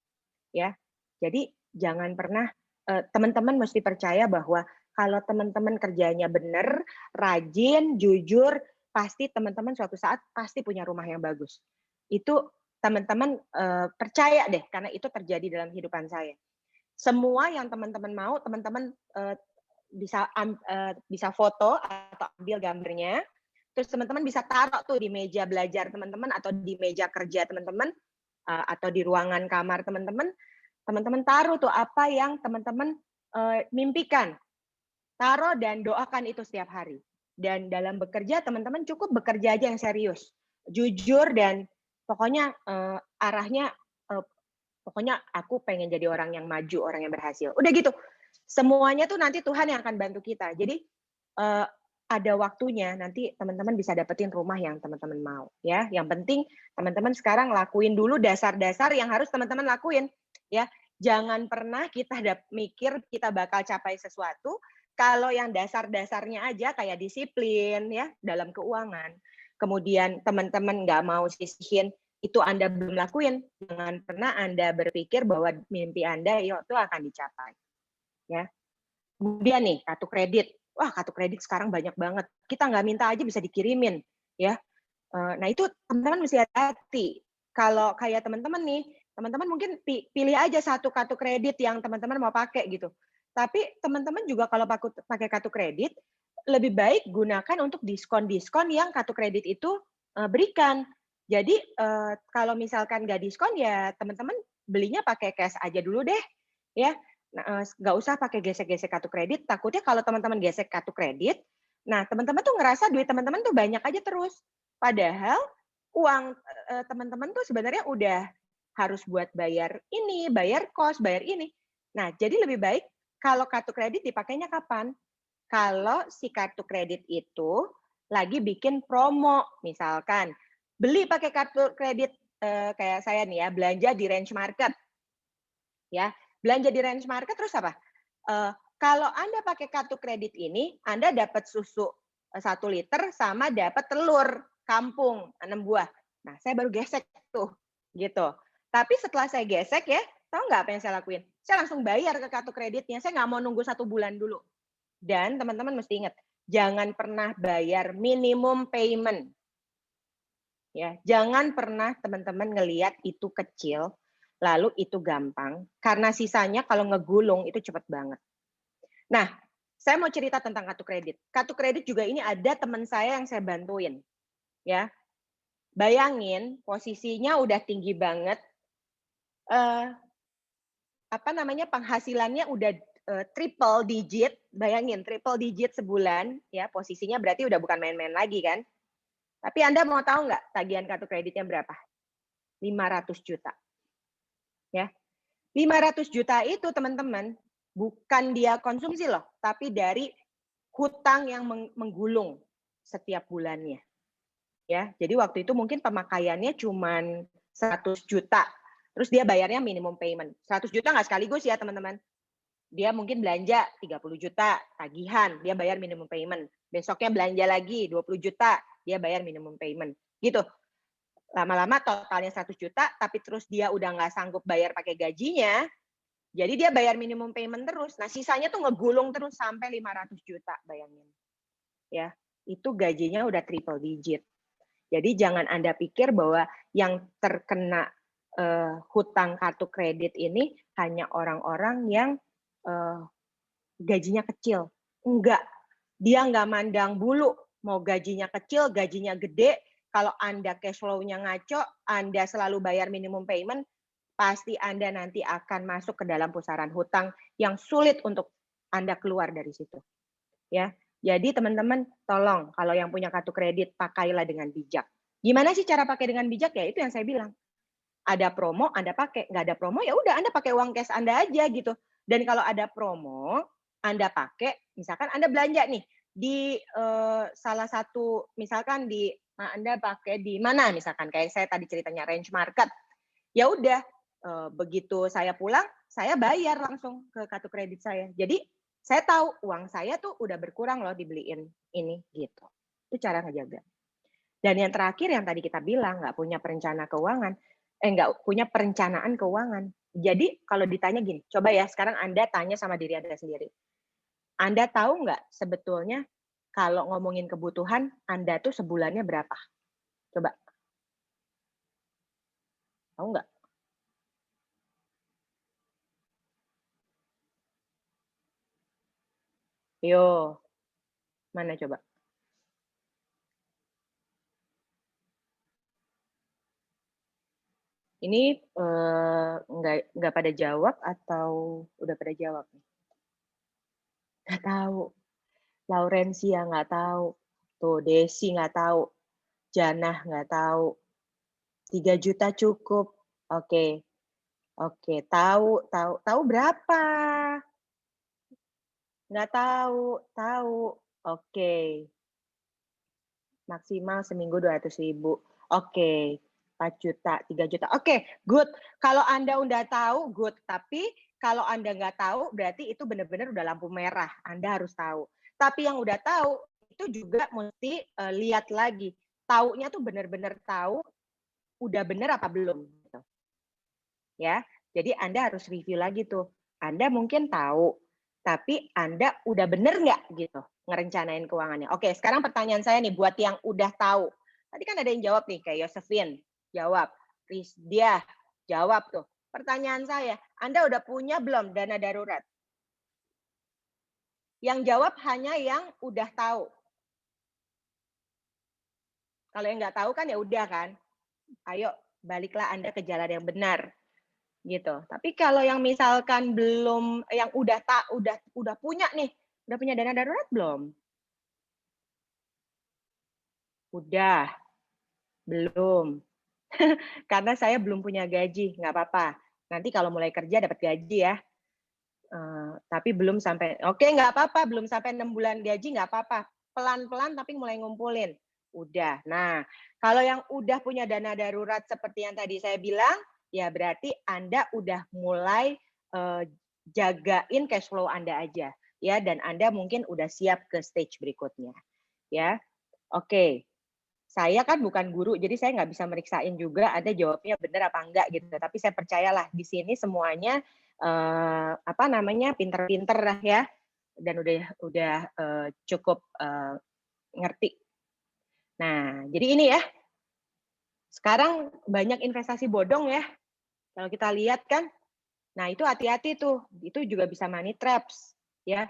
Ya. Jadi jangan pernah teman-teman mesti percaya bahwa kalau teman-teman kerjanya benar, rajin, jujur, pasti teman-teman suatu saat pasti punya rumah yang bagus. Itu teman-teman percaya deh karena itu terjadi dalam kehidupan saya. Semua yang teman-teman mau, teman-teman bisa foto atau ambil gambarnya, terus teman-teman bisa taruh tuh di meja belajar teman-teman atau di meja kerja teman-teman atau di ruangan kamar teman-teman. Teman-teman taruh tuh apa yang teman-teman mimpikan. Taruh dan doakan itu setiap hari. Dan dalam bekerja, teman-teman cukup bekerja aja yang serius. Jujur dan pokoknya arahnya, pokoknya aku pengen jadi orang yang maju, orang yang berhasil. Udah gitu. Semuanya tuh nanti Tuhan yang akan bantu kita. Jadi ada waktunya nanti teman-teman bisa dapetin rumah yang teman-teman mau. Ya, yang penting teman-teman sekarang lakuin dulu dasar-dasar yang harus teman-teman lakuin. Ya, jangan pernah kita mikir kita bakal capai sesuatu kalau yang dasar-dasarnya aja kayak disiplin ya dalam keuangan. Kemudian teman-teman nggak mau sisihin itu Anda belum lakuin, jangan pernah Anda berpikir bahwa mimpi Anda itu akan dicapai. Ya. Kemudian nih kartu kredit. Wah, kartu kredit sekarang banyak banget. Kita nggak minta aja bisa dikirimin, ya. Nah itu teman-teman mesti hati-hati. Kalau kayak teman-teman nih, teman-teman mungkin pilih aja satu kartu kredit yang teman-teman mau pakai gitu. Tapi teman-teman juga kalau pakai kartu kredit, lebih baik gunakan untuk diskon-diskon yang kartu kredit itu berikan. Jadi kalau misalkan nggak diskon ya teman-teman belinya pakai cash aja dulu deh, ya. Nah, nggak usah pakai gesek-gesek kartu kredit. Takutnya kalau teman-teman gesek kartu kredit, nah teman-teman tuh ngerasa duit teman-teman tuh banyak aja terus. Padahal uang teman-teman tuh sebenarnya udah harus buat bayar ini, bayar kos, bayar ini. Nah, jadi lebih baik kalau kartu kredit dipakainya kapan? Kalau si kartu kredit itu lagi bikin promo, misalkan beli pakai kartu kredit kayak saya nih ya, belanja di Range Market. Ya, belanja di Range Market terus apa? Kalau Anda pakai kartu kredit ini, Anda dapat susu 1 liter sama dapat telur kampung 6 buah. Nah, saya baru gesek tuh, gitu. Tapi setelah saya gesek ya, tahu nggak apa yang saya lakuin? Saya langsung bayar ke kartu kreditnya. Saya nggak mau nunggu 1 bulan dulu. Dan teman-teman mesti ingat, jangan pernah bayar minimum payment. Ya, jangan pernah teman-teman ngelihat itu kecil, lalu itu gampang, karena sisanya kalau ngegulung itu cepat banget. Nah, saya mau cerita tentang kartu kredit. Kartu kredit juga ini ada teman saya yang saya bantuin, ya. Bayangin posisinya udah tinggi banget, penghasilannya udah triple digit, bayangin triple digit sebulan, ya posisinya berarti udah bukan main-main lagi kan. Tapi Anda mau tahu nggak tagihan kartu kreditnya berapa? 500 juta. Ya, 500 juta itu teman-teman bukan dia konsumsi loh, tapi dari hutang yang menggulung setiap bulannya. Ya, jadi waktu itu mungkin pemakaiannya cuman 100 juta. Terus dia bayarnya minimum payment. 100 juta nggak sekaligus ya, teman-teman. Dia mungkin belanja 30 juta tagihan, dia bayar minimum payment. Besoknya belanja lagi 20 juta, dia bayar minimum payment. Gitu. Lama-lama totalnya 100 juta, tapi terus dia udah nggak sanggup bayar pakai gajinya, jadi dia bayar minimum payment terus. Nah, sisanya tuh ngegulung terus sampai 500 juta, bayangin. Ya, itu gajinya udah triple digit. Jadi jangan Anda pikir bahwa yang terkena hutang kartu kredit ini hanya orang-orang yang gajinya kecil. Enggak. Dia nggak mandang bulu. Mau gajinya kecil, gajinya gede, kalau Anda cash flow-nya ngaco, Anda selalu bayar minimum payment, pasti Anda nanti akan masuk ke dalam pusaran hutang yang sulit untuk Anda keluar dari situ. Ya. Jadi teman-teman, tolong kalau yang punya kartu kredit, pakailah dengan bijak. Gimana sih cara pakai dengan bijak? Ya itu yang saya bilang. Ada promo, Anda pakai. Nggak ada promo, ya udah Anda pakai uang cash Anda aja gitu. Dan kalau ada promo, Anda pakai, misalkan Anda belanja nih, di salah satu, misalkan di Anda pakai di mana, misalkan kayak saya tadi ceritanya Range Market, ya udah begitu saya pulang, saya bayar langsung ke kartu kredit saya. Jadi saya tahu uang saya tuh udah berkurang loh dibeliin ini gitu. Itu cara ngejaga. Dan yang terakhir yang tadi kita bilang nggak punya perencanaan keuangan. Jadi kalau ditanya gini, coba ya sekarang Anda tanya sama diri Anda sendiri. Anda tahu nggak sebetulnya kalau ngomongin kebutuhan Anda tuh sebulannya berapa? Coba. Tahu nggak? Yo, mana coba? Ini nggak pada jawab atau udah pada jawab nih? Nggak tahu. Laurencia nggak tahu. Tuh, Desi nggak tahu. Janah nggak tahu. 3 juta cukup. Oke. Oke, tahu berapa? Nggak tahu, tahu. Oke. Maksimal seminggu 200.000. Oke. 4 juta, 3 juta. Oke, good. Kalau Anda udah tahu, good. Tapi kalau Anda nggak tahu, berarti itu benar-benar udah lampu merah. Anda harus tahu. Tapi yang udah tahu, itu juga mesti lihat lagi. Taunya tuh benar-benar tahu, udah benar apa belum. Gitu. Ya, jadi Anda harus review lagi tuh. Anda mungkin tahu, tapi Anda udah bener nggak gitu ngerencanain keuangannya. Oke, sekarang pertanyaan saya nih buat yang udah tahu. Tadi kan ada yang jawab nih, kayak Josephine, jawab. Rizdia, jawab tuh. Pertanyaan saya, Anda udah punya belum dana darurat? Yang jawab hanya yang udah tahu. Kalau yang nggak tahu kan ya udah kan. Ayo, baliklah Anda ke jalan yang benar. Gitu. Tapi kalau yang misalkan belum, yang udah punya nih, udah punya dana darurat belum? Udah, belum. Karena saya belum punya gaji, nggak apa-apa. Nanti kalau mulai kerja dapat gaji ya. Tapi belum sampai, oke nggak apa-apa, belum sampai 6 bulan gaji nggak apa-apa. Pelan-pelan tapi mulai ngumpulin. Udah. Nah, kalau yang udah punya dana darurat seperti yang tadi saya bilang, ya berarti Anda udah mulai jagain cash flow Anda aja. Ya, dan Anda mungkin udah siap ke stage berikutnya. Ya, oke. Saya kan bukan guru, jadi saya nggak bisa meriksain juga ada jawabnya benar apa enggak gitu. Tapi saya percayalah di sini semuanya pinter-pinter lah ya, dan udah cukup ngerti. Nah, jadi ini ya. Sekarang banyak investasi bodong ya. Kalau kita lihat kan, nah itu hati-hati tuh. Itu juga bisa money traps ya.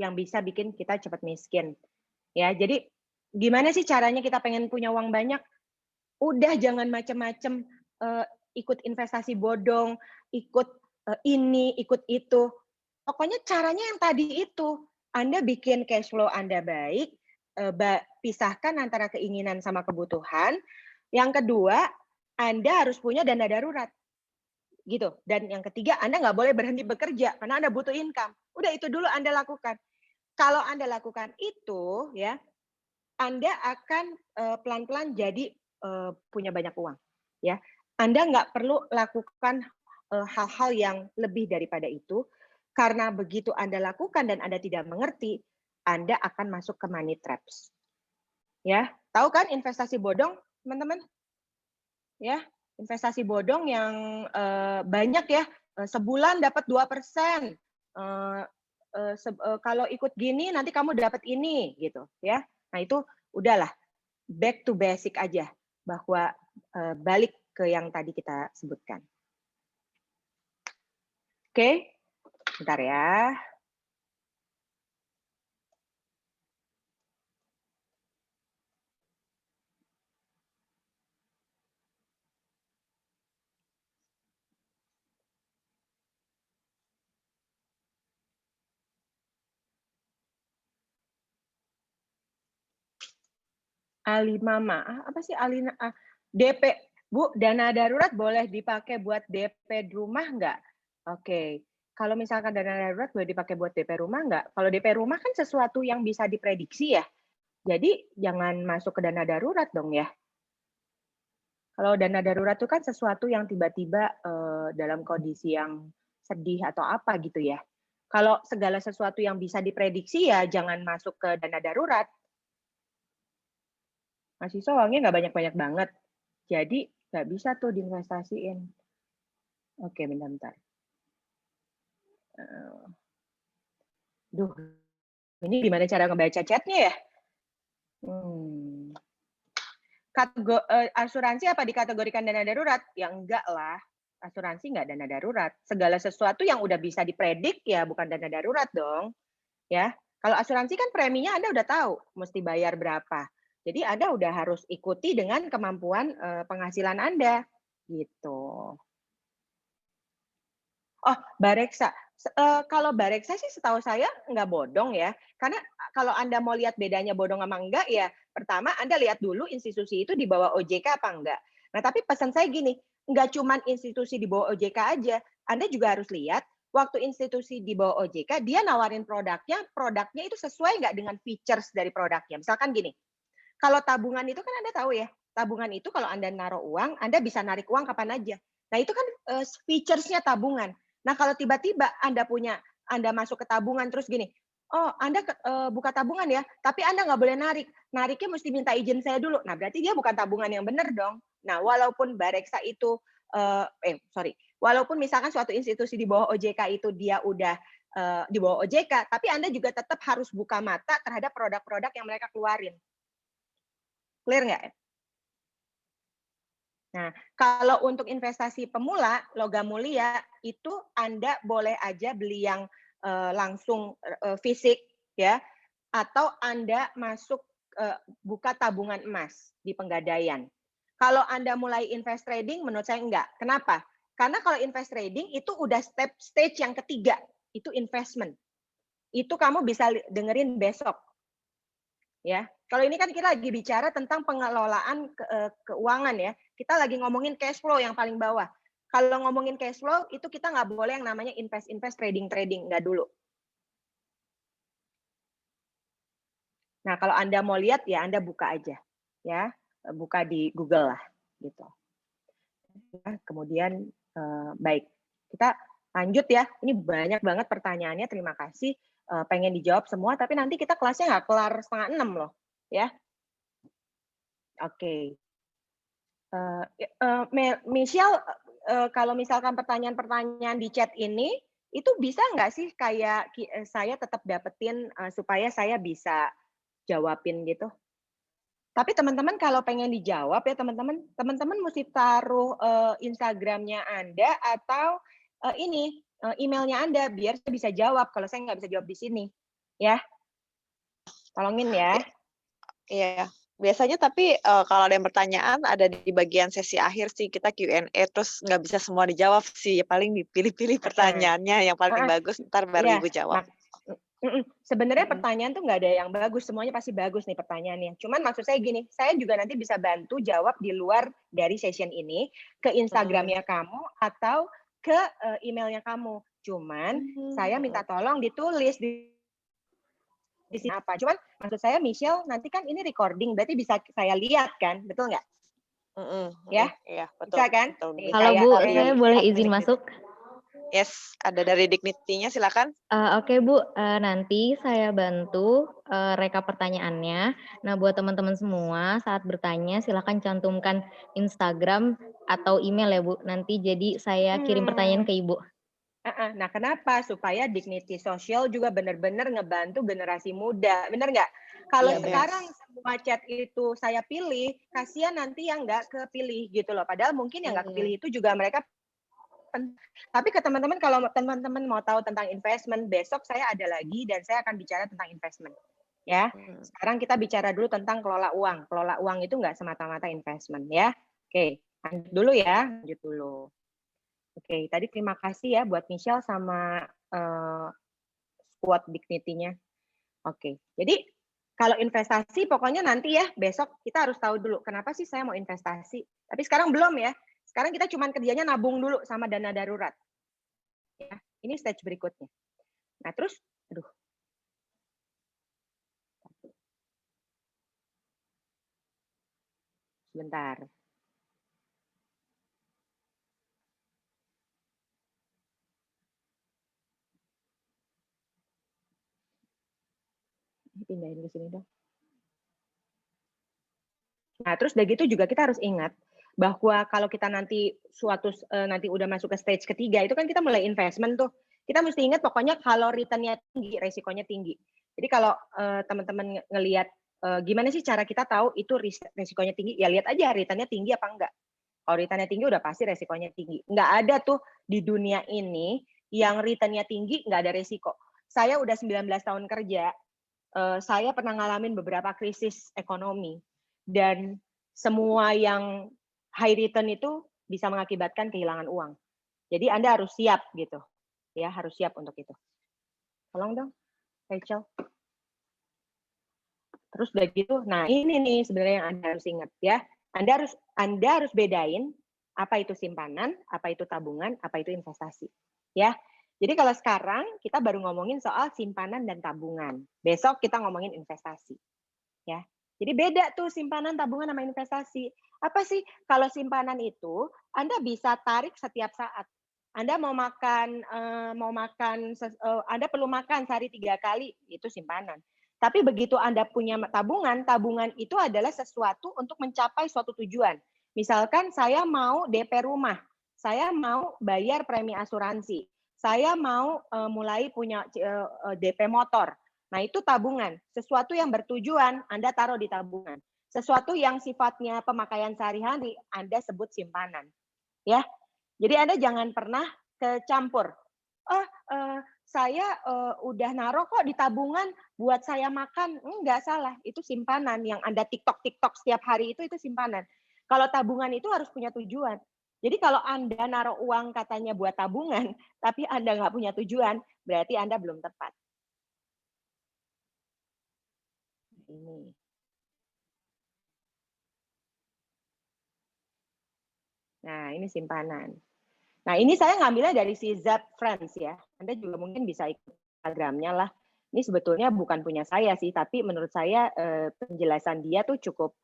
yang bisa bikin kita cepat miskin. Ya, jadi gimana sih caranya kita pengen punya uang banyak? Udah jangan macam-macam ikut investasi bodong, ikut ini, ikut itu. Pokoknya caranya yang tadi itu. Anda bikin cash flow Anda baik, pisahkan antara keinginan sama kebutuhan. Yang kedua, Anda harus punya dana darurat. Gitu. Dan yang ketiga, Anda nggak boleh berhenti bekerja karena Anda butuh income. Udah itu dulu Anda lakukan. Kalau Anda lakukan itu, ya, Anda akan pelan-pelan jadi punya banyak uang. Ya, Anda nggak perlu lakukan hal-hal yang lebih daripada itu, karena begitu Anda lakukan dan Anda tidak mengerti, Anda akan masuk ke money traps. Ya, tahu kan investasi bodong, teman-teman? Ya, investasi bodong yang banyak ya, sebulan dapat 2%. Kalau ikut gini nanti kamu dapat ini gitu ya. Nah, itu udahlah back to basic aja, bahwa balik ke yang tadi kita sebutkan. Oke, bentar ya. Alimama, apa sih DP? Bu, dana darurat boleh dipakai buat DP rumah nggak? Oke, kalau misalkan dana darurat boleh dipakai buat DP rumah nggak? Kalau DP rumah kan sesuatu yang bisa diprediksi ya, jadi jangan masuk ke dana darurat dong ya. Kalau dana darurat itu kan sesuatu yang tiba-tiba dalam kondisi yang sedih atau apa gitu ya. Kalau segala sesuatu yang bisa diprediksi ya jangan masuk ke dana darurat. Mahasiswa uangnya nggak banyak-banyak banget. Jadi nggak bisa tuh diinvestasiin. Oke, bentar. Duh, ini gimana cara ngebaca chatnya ya? Asuransi apa dikategorikan dana darurat? Ya enggak lah. Asuransi nggak dana darurat. Segala sesuatu yang udah bisa dipredik ya bukan dana darurat dong. Ya, kalau asuransi kan preminya Anda udah tahu mesti bayar berapa. Jadi Anda udah harus ikuti dengan kemampuan penghasilan Anda gitu. Oh, Bareksa. Kalau Bareksa sih setahu saya nggak bodong ya. Karena kalau Anda mau lihat bedanya bodong sama enggak ya, pertama Anda lihat dulu institusi itu di bawah OJK apa enggak. Nah, tapi pesan saya gini, nggak cuma institusi di bawah OJK aja. Anda juga harus lihat waktu institusi di bawah OJK, dia nawarin produknya itu sesuai nggak dengan features dari produknya. Misalkan gini, kalau tabungan itu kan Anda tahu ya, tabungan itu kalau Anda naruh uang, Anda bisa narik uang kapan aja. Nah, itu kan features-nya tabungan. Nah, kalau tiba-tiba Anda masuk ke tabungan terus gini, oh Anda buka tabungan ya, tapi Anda nggak boleh narik. Nariknya mesti minta izin saya dulu. Nah, berarti dia bukan tabungan yang benar dong. Nah, walaupun Bareksa itu, walaupun misalkan suatu institusi di bawah OJK itu dia udah di bawah OJK, tapi Anda juga tetap harus buka mata terhadap produk-produk yang mereka keluarin. Clear nggak? Nah, kalau untuk investasi pemula, logam mulia, itu Anda boleh aja beli yang langsung fisik, ya, atau Anda masuk buka tabungan emas di Pegadaian. Kalau Anda mulai invest trading, menurut saya enggak. Kenapa? Karena kalau invest trading itu udah stage yang ketiga, itu investment. Itu kamu bisa dengerin besok. Ya, kalau ini kan kita lagi bicara tentang pengelolaan keuangan ya. Kita lagi ngomongin cash flow yang paling bawah. Kalau ngomongin cash flow itu kita nggak boleh yang namanya invest trading nggak dulu. Nah, kalau Anda mau lihat ya Anda buka aja ya, buka di Google lah gitu. Ya, kemudian baik, kita lanjut ya. Ini banyak banget pertanyaannya. Terima kasih. Pengen dijawab semua, tapi nanti kita kelasnya nggak kelar 5:30 loh, ya. Oke. Michelle, kalau misalkan pertanyaan-pertanyaan di chat ini, itu bisa nggak sih kayak saya tetap dapetin supaya saya bisa jawabin gitu? Tapi teman-teman kalau pengen dijawab ya teman-teman mesti taruh Instagramnya Anda atau emailnya Anda biar saya bisa jawab kalau saya nggak bisa jawab di sini, Ya, tolongin ya. Iya, biasanya tapi, kalau ada yang pertanyaan ada di bagian sesi akhir sih kita Q&A, terus nggak bisa semua dijawab sih, paling dipilih-pilih Heeh, pertanyaannya yang paling heeh, bagus, entar baru iya, Ibu jawab. mak sebenarnya Mhm. pertanyaan tuh nggak ada yang bagus, semuanya pasti bagus nih pertanyaannya. Cuman maksud saya gini, saya juga nanti bisa bantu jawab di luar dari session ini, ke Mhm. Instagram-nya kamu atau ke, email-nya kamu. Cuman saya minta Mhm. tolong ditulis di sini apa. Cuman maksud saya Michelle nanti kan ini recording, berarti bisa saya lihat kan, betul nggak? Mhm Ya, mhm, iya betul bisa kan? betul, Nih bisa Halo kayak Bu, dari saya boleh izin admin gitu. masuk? Yes, ada dari Dignity-nya silakan. Oke Bu, nanti saya bantu, rekap pertanyaannya. Nah buat teman-teman semua saat bertanya silakan cantumkan Instagram atau email ya Bu, nanti jadi saya kirim pertanyaan Hmm. ke Ibu. Nah kenapa? Supaya Dignity Social juga benar-benar ngebantu generasi muda, benar nggak? Kalau Iya Bu. sekarang semua chat itu saya pilih, kasihan nanti yang nggak kepilih gitu loh. Padahal mungkin yang nggak kepilih itu juga mereka tapi ke teman-teman, kalau teman-teman mau tahu tentang investment, besok saya ada lagi dan saya akan bicara tentang investment. Ya, sekarang kita bicara dulu tentang kelola uang. Kelola uang itu nggak semata-mata investment ya. Oke, lanjut dulu ya, lanjut dulu. Oke, tadi terima kasih ya buat Michelle sama squad Dignity-nya. Oke, jadi kalau investasi pokoknya nanti ya besok kita harus tahu dulu kenapa sih saya mau investasi. Tapi sekarang belum ya. Sekarang kita cuma kerjanya nabung dulu sama dana darurat. Ya, ini stage berikutnya. Nah, terus aduh. Sebentar. Pindahin ke sini dong. Nah, terus udah gitu juga kita harus ingat bahwa kalau kita nanti nanti udah masuk ke stage ketiga itu kan kita mulai investment tuh. Kita mesti ingat pokoknya kalau return-nya tinggi, resikonya tinggi. Jadi kalau teman-teman ngelihat gimana sih cara kita tahu itu resikonya tinggi, ya lihat aja return-nya tinggi apa enggak. Kalau return-nya tinggi udah pasti resikonya tinggi. Nggak ada tuh di dunia ini yang return-nya tinggi nggak ada resiko. Saya udah 19 tahun kerja, saya pernah ngalamin beberapa krisis ekonomi dan semua yang high return itu bisa mengakibatkan kehilangan uang. Jadi Anda harus siap gitu. Ya, harus siap untuk itu. Tolong dong, Rachel. Terus udah gitu, nah ini nih sebenarnya yang Anda harus ingat ya. Anda harus bedain apa itu simpanan, apa itu tabungan, apa itu investasi. Ya. Jadi kalau sekarang kita baru ngomongin soal simpanan dan tabungan. Besok kita ngomongin investasi. Ya. Jadi beda tuh simpanan, tabungan sama investasi. Apa sih? Kalau simpanan itu Anda bisa tarik setiap saat. Anda Anda perlu makan sehari 3 kali, itu simpanan. Tapi begitu Anda punya tabungan, tabungan itu adalah sesuatu untuk mencapai suatu tujuan. Misalkan saya mau DP rumah, saya mau bayar premi asuransi, saya mau mulai punya DP motor. Nah, itu tabungan. Sesuatu yang bertujuan Anda taruh di tabungan. Sesuatu yang sifatnya pemakaian sehari-hari Anda sebut simpanan. Ya. Jadi Anda jangan pernah kecampur. Oh, saya udah naruh kok di tabungan buat saya makan. Enggak, salah. Itu simpanan yang Anda TikTok setiap hari itu simpanan. Kalau tabungan itu harus punya tujuan. Jadi kalau Anda naruh uang katanya buat tabungan, tapi Anda nggak punya tujuan, berarti Anda belum tepat. Ini. Nah, ini simpanan. Nah, ini saya ngambilnya dari si Zap Friends ya. Anda juga mungkin bisa ikut Instagramnya lah. Ini sebetulnya bukan punya saya sih, tapi menurut saya penjelasan dia tuh cukup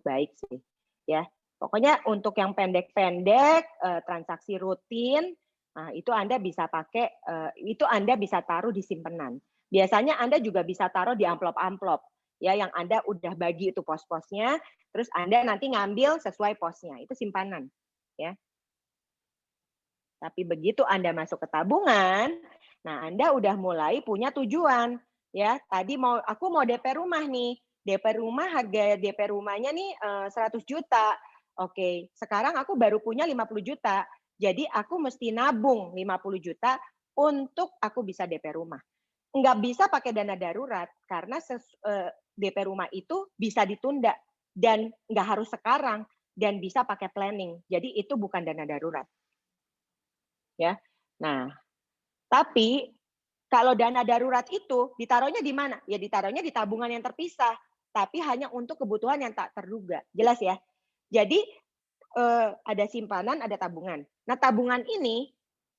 baik sih. Ya, pokoknya untuk yang pendek-pendek, transaksi rutin, nah itu Anda bisa pakai, itu Anda bisa taruh di simpenan. Biasanya Anda juga bisa taruh di amplop-amplop, ya yang Anda udah bagi itu pos-posnya, terus Anda nanti ngambil sesuai posnya, itu simpanan. Ya. Tapi begitu Anda masuk ke tabungan, nah Anda udah mulai punya tujuan. Ya, tadi aku mau DP rumah nih. DP rumah, harga DP rumahnya nih 100 juta. Oke, sekarang aku baru punya 50 juta. Jadi aku mesti nabung 50 juta untuk aku bisa DP rumah. nggak bisa pakai dana darurat karena DP rumah itu bisa ditunda dan nggak harus sekarang dan bisa pakai planning. Jadi itu bukan dana darurat. Ya. Nah, tapi kalau dana darurat itu ditaruhnya di mana? Ya ditaruhnya di tabungan yang terpisah, tapi hanya untuk kebutuhan yang tak terduga. Jelas ya? Jadi ada simpanan, ada tabungan. Nah, tabungan ini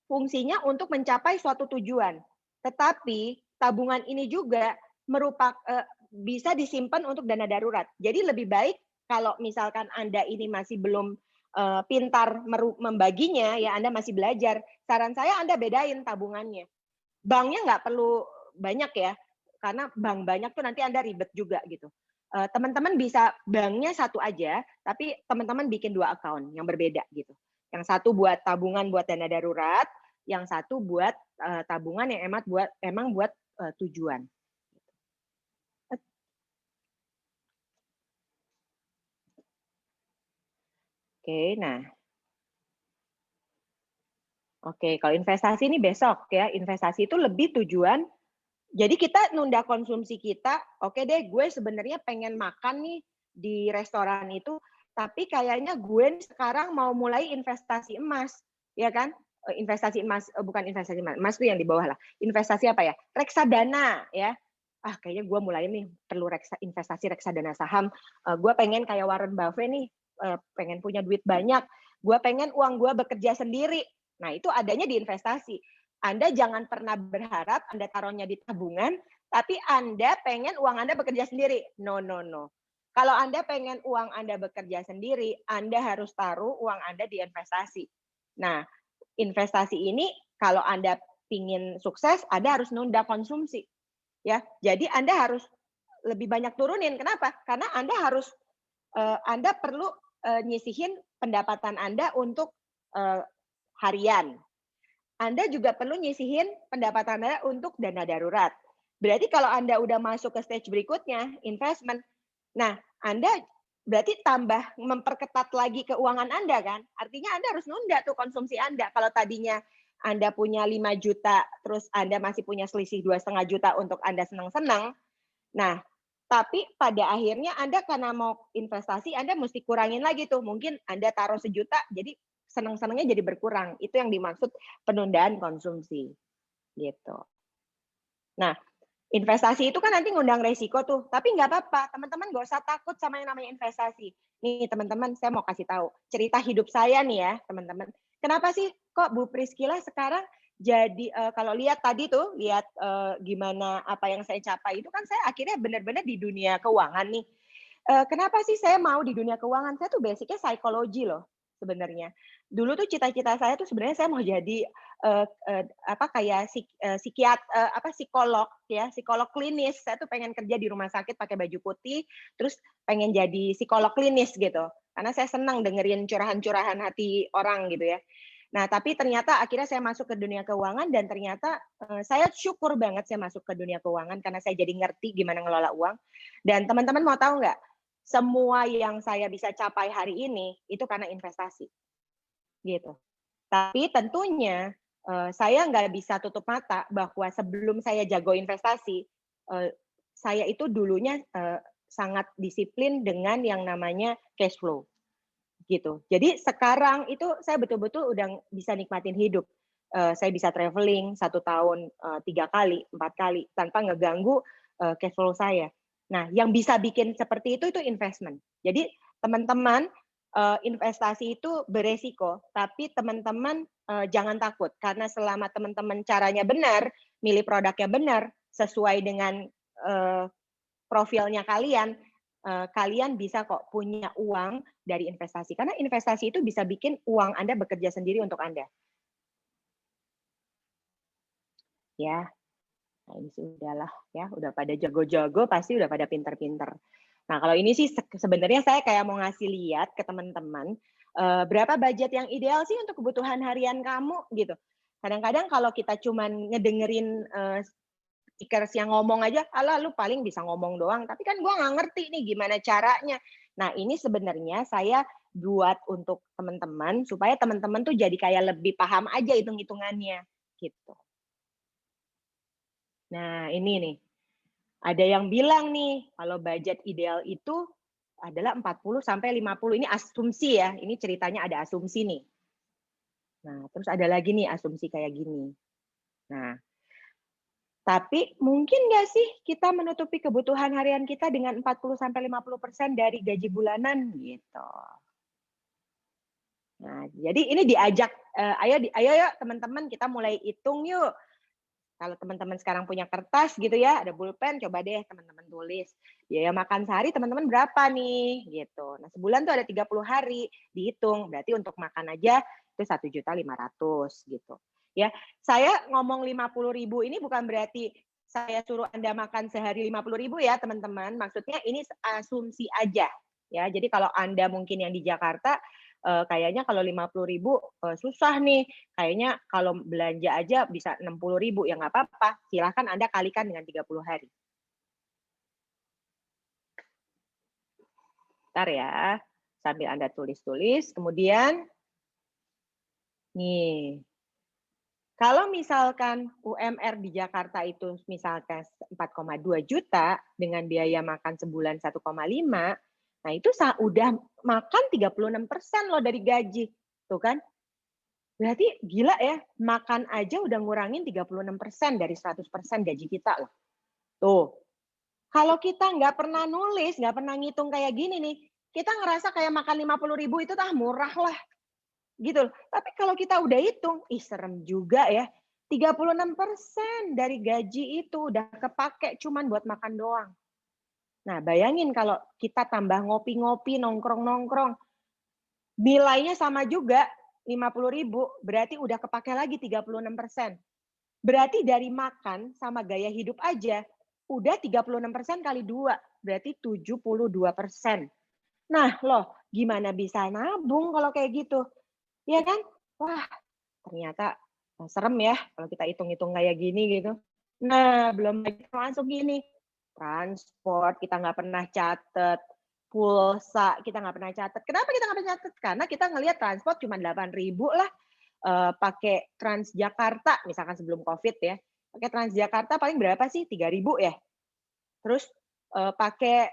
fungsinya untuk mencapai suatu tujuan. Tetapi tabungan ini juga bisa disimpan untuk dana darurat. Jadi lebih baik kalau misalkan Anda ini masih belum pintar membaginya, ya Anda masih belajar, saran saya Anda bedain tabungannya. Banknya nggak perlu banyak ya, karena bank banyak tuh nanti Anda ribet juga gitu. Teman-teman bisa banknya satu aja, tapi teman-teman bikin 2 account yang berbeda gitu. Yang satu buat tabungan buat dana darurat, yang satu buat tabungan yang emang buat tujuan. Oke, nah. Oke, kalau investasi ini besok ya, investasi itu lebih tujuan. Jadi kita nunda konsumsi kita, oke deh gue sebenarnya pengen makan nih di restoran itu, tapi kayaknya gue sekarang mau mulai investasi emas, ya kan? Investasi emas, bukan investasi emas itu yang di bawah lah. Investasi apa ya? Reksadana ya. Ah kayaknya gue mulai nih perlu investasi reksadana saham. Gue pengen kayak Warren Buffett nih, pengen punya duit banyak. Gue pengen uang gue bekerja sendiri. Nah itu adanya di investasi. Anda jangan pernah berharap Anda taruhnya di tabungan, tapi Anda pengen uang Anda bekerja sendiri. No, no, no. Kalau Anda pengen uang Anda bekerja sendiri, Anda harus taruh uang Anda di investasi. Nah, investasi ini kalau Anda ingin sukses, Anda harus nunda konsumsi. Ya, jadi Anda harus lebih banyak turunin. Kenapa? Karena Anda perlu nyisihin pendapatan Anda untuk harian. Anda juga perlu nyisihin pendapatan Anda untuk dana darurat. Berarti kalau Anda udah masuk ke stage berikutnya, investment, nah Anda berarti tambah memperketat lagi keuangan Anda kan? Artinya Anda harus nunda tuh konsumsi Anda. Kalau tadinya Anda punya 5 juta, terus Anda masih punya selisih 2,5 juta untuk Anda senang-senang, nah tapi pada akhirnya Anda karena mau investasi, Anda mesti kurangin lagi tuh. Mungkin Anda taruh 1 juta, jadi senang-senangnya jadi berkurang. Itu yang dimaksud penundaan konsumsi. Gitu. Nah, investasi itu kan nanti ngundang resiko tuh. Tapi nggak apa-apa, teman-teman nggak usah takut sama yang namanya investasi. Nih teman-teman, saya mau kasih tahu. Cerita hidup saya nih ya, teman-teman. Kenapa sih kok Bu Priscilla sekarang jadi kalau lihat tadi tuh, lihat gimana apa yang saya capai itu kan saya akhirnya benar-benar di dunia keuangan nih. Kenapa sih saya mau di dunia keuangan? Saya tuh basicnya psikologi loh sebenarnya. Dulu tuh cita-cita saya tuh sebenarnya saya mau jadi psikolog ya, psikolog klinis. Saya tuh pengen kerja di rumah sakit pakai baju putih, terus pengen jadi psikolog klinis gitu. Karena saya senang dengerin curahan-curahan hati orang gitu ya. Nah, tapi ternyata akhirnya saya masuk ke dunia keuangan dan ternyata saya syukur banget saya masuk ke dunia keuangan karena saya jadi ngerti gimana ngelola uang. Dan teman-teman mau tahu nggak? Semua yang saya bisa capai hari ini itu karena investasi. Gitu. Tapi tentunya saya nggak bisa tutup mata bahwa sebelum saya jago investasi, saya itu dulunya sangat disiplin dengan yang namanya cash flow. Gitu. Jadi sekarang itu saya betul-betul udah bisa nikmatin hidup. Saya bisa traveling 1 tahun 3 kali, 4 kali tanpa ngeganggu cash flow saya. Nah, yang bisa bikin seperti itu investment. Jadi teman-teman investasi itu beresiko, tapi teman-teman jangan takut karena selama teman-teman caranya benar, milih produknya benar, sesuai dengan profilnya kalian, kalian bisa kok punya uang dari investasi. Karena investasi itu bisa bikin uang Anda bekerja sendiri untuk Anda. Ya, nah ini sih udahlah ya, udah pada jago-jago, pasti udah pada pinter-pinter. Nah kalau ini sih sebenarnya saya kayak mau ngasih lihat ke teman-teman, berapa budget yang ideal sih untuk kebutuhan harian kamu gitu. Kadang-kadang kalau kita cuman ngedengerin speakers yang ngomong aja, alah lu paling bisa ngomong doang, tapi kan gue nggak ngerti nih gimana caranya. Nah ini sebenarnya saya buat untuk teman-teman, supaya teman-teman tuh jadi kayak lebih paham aja hitung-hitungannya. Gitu. Nah, ini nih. Ada yang bilang nih, kalau budget ideal itu adalah 40 sampai 50. Ini asumsi ya. Ini ceritanya ada asumsi nih. Nah, terus ada lagi nih asumsi kayak gini. Nah, tapi mungkin nggak sih kita menutupi kebutuhan harian kita dengan 40-50% dari gaji bulanan gitu. Nah, jadi ini diajak, ayo yuk teman-teman kita mulai hitung yuk. Kalau teman-teman sekarang punya kertas gitu ya, ada pulpen, coba deh teman-teman tulis. Biaya makan sehari teman-teman berapa nih gitu. Nah, sebulan tuh ada 30 hari, dihitung. Berarti untuk makan aja itu 1.500.000 gitu. Ya, saya ngomong 50.000 ini bukan berarti saya suruh Anda makan sehari 50.000 ya, teman-teman. Maksudnya ini asumsi aja ya. Jadi kalau Anda mungkin yang di Jakarta kayaknya kalau 50.000 susah nih. Kayaknya kalau belanja aja bisa 60.000 ya nggak apa-apa. Silahkan Anda kalikan dengan 30 hari. Bentar ya, sambil Anda tulis-tulis. Kemudian, nih, kalau misalkan UMR di Jakarta itu misalkan 4,2 juta dengan biaya makan sebulan 1,5, nah itu udah makan 36% loh dari gaji. Tuh kan? Berarti gila ya, makan aja udah ngurangin 36% dari 100% gaji kita loh. Tuh. Kalau kita nggak pernah nulis, nggak pernah ngitung kayak gini nih, kita ngerasa kayak makan 50.000 itu murah lah. Gitu. Tapi kalau kita udah hitung, serem juga ya. 36% dari gaji itu udah kepake cuman buat makan doang. Nah, bayangin kalau kita tambah ngopi-ngopi, nongkrong-nongkrong, nilainya sama juga, 50.000, berarti udah kepake lagi 36%. Berarti dari makan sama gaya hidup aja, udah 36% kali 2, berarti 72%. Nah, loh, gimana bisa nabung kalau kayak gitu? Ya kan? Wah, ternyata serem ya kalau kita hitung-hitung kayak gini gitu. Nah, belum lagi masuk gini, transport kita nggak pernah catet, pulsa kita nggak pernah catet. Kenapa kita nggak pernah catet? Karena kita ngelihat transport cuma 8.000 lah, pakai Transjakarta misalkan sebelum COVID ya, pakai Transjakarta paling berapa sih? 3.000 ya? Terus, pakai,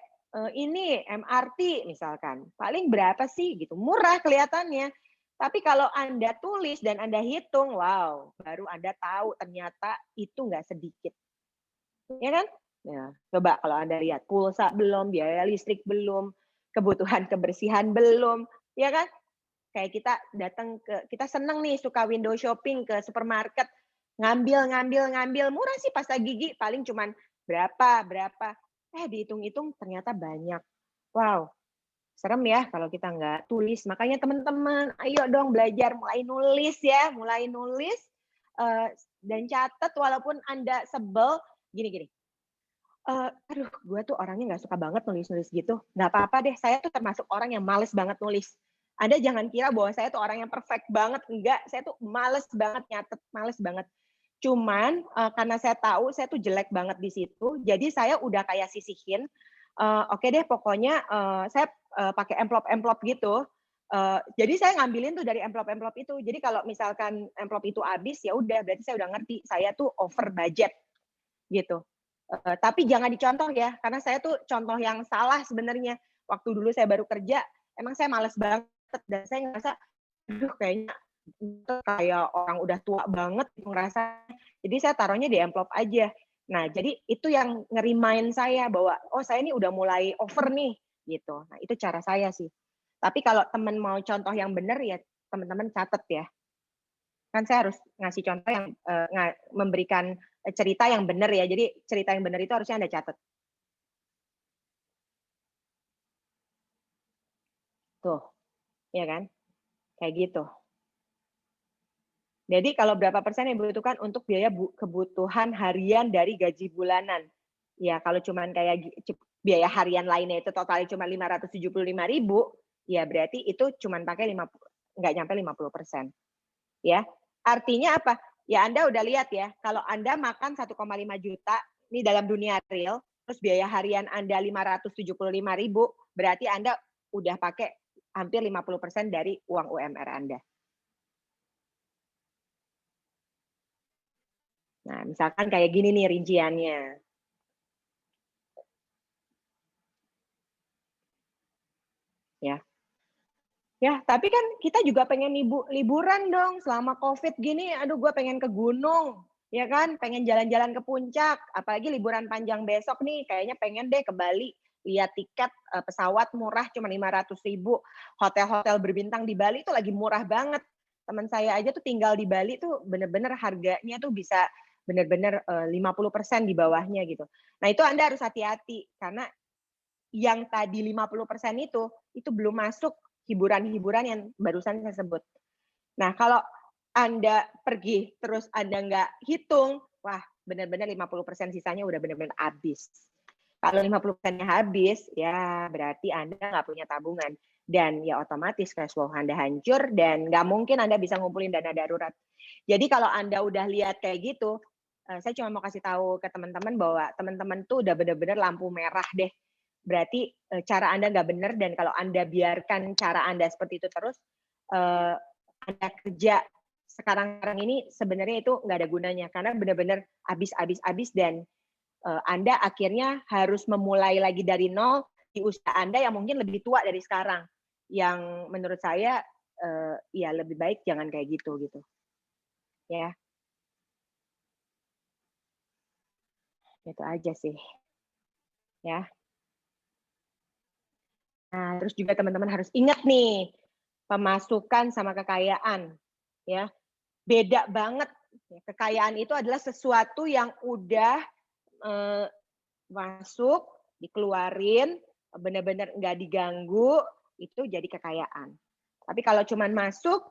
ini MRT misalkan, paling berapa sih gitu, murah kelihatannya. Tapi kalau Anda tulis dan Anda hitung, wow, baru Anda tahu ternyata itu nggak sedikit. Ya kan? Nah, coba kalau Anda lihat, pulsa belum, biaya listrik belum, kebutuhan kebersihan belum, ya kan? Kayak kita datang kita seneng nih suka window shopping ke supermarket, ngambil, murah sih pasta gigi paling cuman berapa, dihitung-hitung ternyata banyak. Wow, serem ya kalau kita nggak tulis. Makanya teman-teman, ayo dong belajar mulai nulis ya, mulai nulis, dan catat walaupun Anda sebel, gini, aduh gue tuh orangnya nggak suka banget nulis-nulis gitu, nggak apa-apa deh, saya tuh termasuk orang yang males banget nulis. Anda jangan kira bahwa saya tuh orang yang perfect banget, enggak, saya tuh males banget nyatet, males banget. Cuman karena saya tahu saya tuh jelek banget di situ, jadi saya udah kayak sisihin, oke deh pokoknya saya pakai amplop-amplop gitu, jadi saya ngambilin tuh dari amplop-amplop itu. Jadi kalau misalkan amplop itu habis, ya udah berarti saya udah ngerti, saya tuh over budget gitu. Tapi jangan dicontoh ya, karena saya tuh contoh yang salah sebenarnya. Waktu dulu saya baru kerja, emang saya males banget dan saya ngerasa, aduh kayaknya kayak orang udah tua banget ngerasa. Jadi saya taruhnya di amplop aja. Nah, jadi itu yang ngerimain saya bahwa oh saya ini udah mulai over nih gitu. Nah, itu cara saya sih. Tapi kalau teman mau contoh yang benar ya teman-teman catat ya. Kan saya harus ngasih contoh yang memberikan cerita yang benar ya. Jadi cerita yang benar itu harusnya Anda catat. Tuh, ya kan? Kayak gitu. Jadi kalau berapa persen yang dibutuhkan untuk biaya kebutuhan harian dari gaji bulanan. Ya kalau cuman kayak biaya harian lainnya itu totalnya cuma 575.000, ya berarti itu cuman pakai nggak nyampe 50%. Ya, artinya apa? Ya Anda udah lihat ya, kalau Anda makan 1,5 juta, ini dalam dunia real, terus biaya harian Anda 575.000, berarti Anda udah pakai hampir 50% dari uang UMR Anda. Nah, misalkan kayak gini nih rinciannya. Ya. Ya, tapi kan kita juga pengen liburan dong selama COVID gini. Aduh, gue pengen ke gunung, ya kan? Pengen jalan-jalan ke puncak. Apalagi liburan panjang besok nih, kayaknya pengen deh ke Bali. Lihat tiket pesawat murah cuma 500.000. Hotel-hotel berbintang di Bali itu lagi murah banget. Teman saya aja tuh tinggal di Bali tuh bener-bener harganya tuh bisa bener-bener 50% di bawahnya gitu. Nah, itu Anda harus hati-hati karena yang tadi 50% itu belum masuk hiburan-hiburan yang barusan saya sebut. Nah, kalau Anda pergi terus Anda nggak hitung, wah benar-benar 50% sisanya udah benar-benar habis. Kalau 50%-nya habis, ya berarti Anda nggak punya tabungan. Dan ya otomatis cash flow Anda hancur dan nggak mungkin Anda bisa ngumpulin dana darurat. Jadi kalau Anda udah lihat kayak gitu, saya cuma mau kasih tahu ke teman-teman bahwa teman-teman tuh udah benar-benar lampu merah deh. Berarti cara Anda nggak benar dan kalau Anda biarkan cara Anda seperti itu terus, Anda kerja sekarang ini sebenarnya itu nggak ada gunanya karena benar-benar habis dan Anda akhirnya harus memulai lagi dari nol di usia Anda yang mungkin lebih tua dari sekarang. Yang menurut saya ya lebih baik jangan kayak gitu. Ya. Itu aja sih. Ya. Nah, terus juga teman-teman harus ingat nih, pemasukan sama kekayaan. Ya. Beda banget. Kekayaan itu adalah sesuatu yang udah masuk, dikeluarin, benar-benar nggak diganggu, itu jadi kekayaan. Tapi kalau cuman masuk,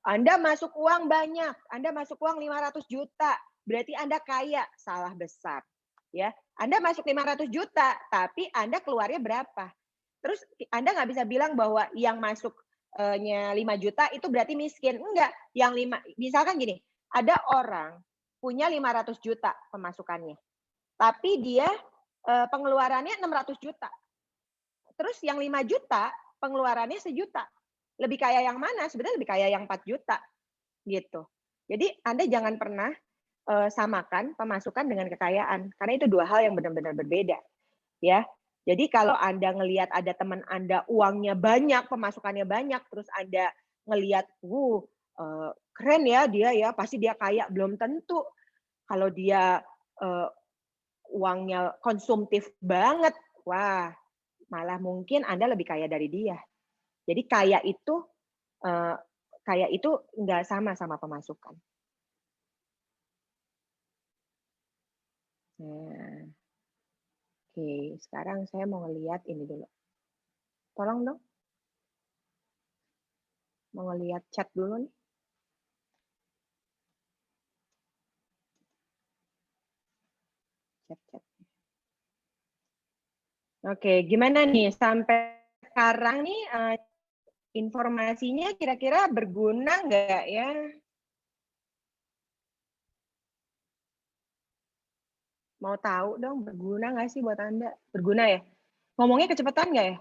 Anda masuk uang banyak, Anda masuk uang 500 juta, berarti Anda kaya, salah besar. Ya, Anda masuk 500 juta, tapi Anda keluarnya berapa? Terus Anda nggak bisa bilang bahwa yang masuknya 5 juta itu berarti miskin. Enggak, yang 5, misalkan gini, ada orang punya 500 juta pemasukannya, tapi dia pengeluarannya 600 juta. Terus yang 5 juta, pengeluarannya 1 juta. Lebih kaya yang mana? Sebenarnya lebih kaya yang 4 juta. Gitu. Jadi Anda jangan pernah samakan pemasukan dengan kekayaan. Karena itu dua hal yang benar-benar berbeda. Ya. Jadi kalau Anda ngelihat ada teman Anda uangnya banyak, pemasukannya banyak, terus Anda ngelihat, keren ya dia ya, pasti dia kaya. Belum tentu. Kalau dia uangnya konsumtif banget, wah malah mungkin Anda lebih kaya dari dia. Jadi kaya itu nggak sama pemasukan. Nah, oke, sekarang saya mau ngelihat ini dulu. Tolong dong. Mau ngelihat chat dulu nih. Chat. Oke, gimana nih sampai sekarang nih informasinya kira-kira berguna nggak ya? Mau tahu dong, berguna nggak sih buat Anda? Berguna ya? Ngomongnya kecepatan nggak ya?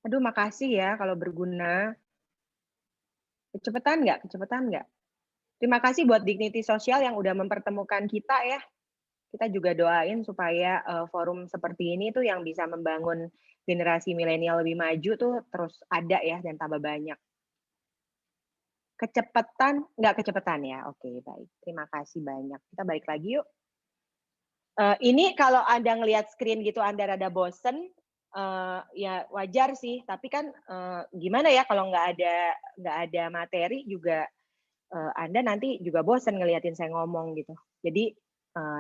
Aduh, makasih ya kalau berguna. Kecepatan nggak? Terima kasih buat Dignity Sosial yang udah mempertemukan kita ya. Kita juga doain supaya forum seperti ini tuh yang bisa membangun generasi milenial lebih maju tuh terus ada ya dan tambah banyak. Nggak kecepatan ya? Oke, baik. Terima kasih banyak. Kita balik lagi yuk. Ini kalau Anda ngelihat screen gitu Anda rada bosen, ya wajar sih. Tapi kan gimana ya kalau nggak ada materi juga Anda nanti juga bosen ngeliatin saya ngomong gitu. Jadi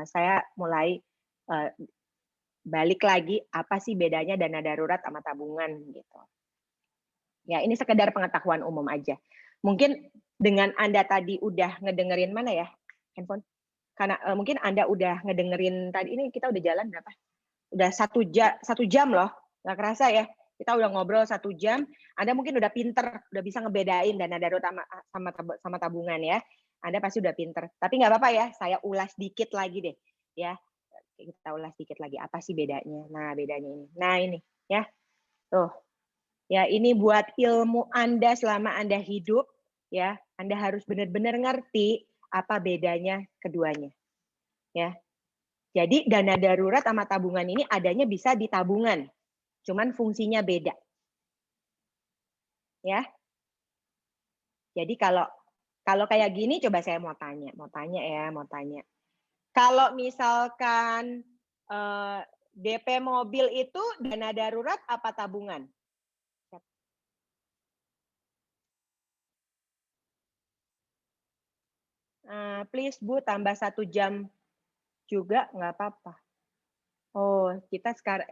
saya mulai balik lagi apa sih bedanya dana darurat sama tabungan gitu. Ya ini sekedar pengetahuan umum aja. Mungkin dengan Anda tadi udah ngedengerin mana ya handphone? Karena mungkin Anda udah ngedengerin tadi ini kita udah jalan berapa? Udah 1 jam loh, nggak kerasa ya. Kita udah ngobrol 1 jam. Anda mungkin udah pinter, udah bisa ngebedain dana darurat sama tabungan ya. Anda pasti udah pinter. Tapi nggak apa-apa ya, saya ulas dikit lagi deh. Ya, kita ulas dikit lagi. Apa sih bedanya? Nah, bedanya ini. Nah, ini ya. Tuh. Ya, ini buat ilmu Anda selama Anda hidup. Ya, Anda harus benar-benar ngerti Apa bedanya keduanya? Ya. Jadi dana darurat sama tabungan ini adanya bisa di tabungan. Cuman fungsinya beda. Ya. Jadi kalau kayak gini coba saya mau tanya ya. Kalau misalkan DP mobil itu dana darurat apa tabungan? Please Bu, tambah 1 jam juga nggak apa-apa. Oh,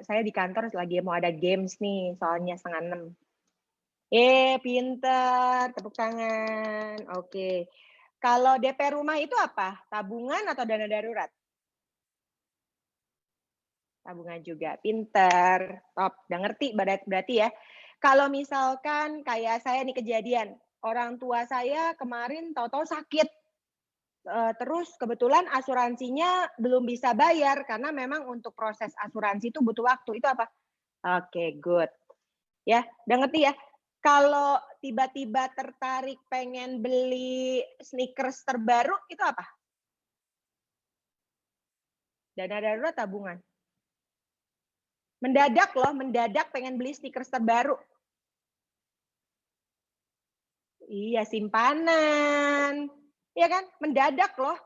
saya di kantor lagi mau ada games nih, soalnya 5:30. Pinter, tepuk tangan. Oke. Kalau DP rumah itu apa? Tabungan atau dana darurat? Tabungan juga. Pinter. Top. Udah ngerti berarti ya. Kalau misalkan kayak saya nih kejadian, orang tua saya kemarin tahu-tahu sakit. Terus kebetulan asuransinya belum bisa bayar karena memang untuk proses asuransi itu butuh waktu. Itu apa? Oke, good. Ya, udah ngerti ya. Kalau tiba-tiba tertarik pengen beli sneakers terbaru, itu apa? Dana darurat tabungan. Mendadak pengen beli sneakers terbaru. Iya, simpanan. Iya kan? Mendadak loh.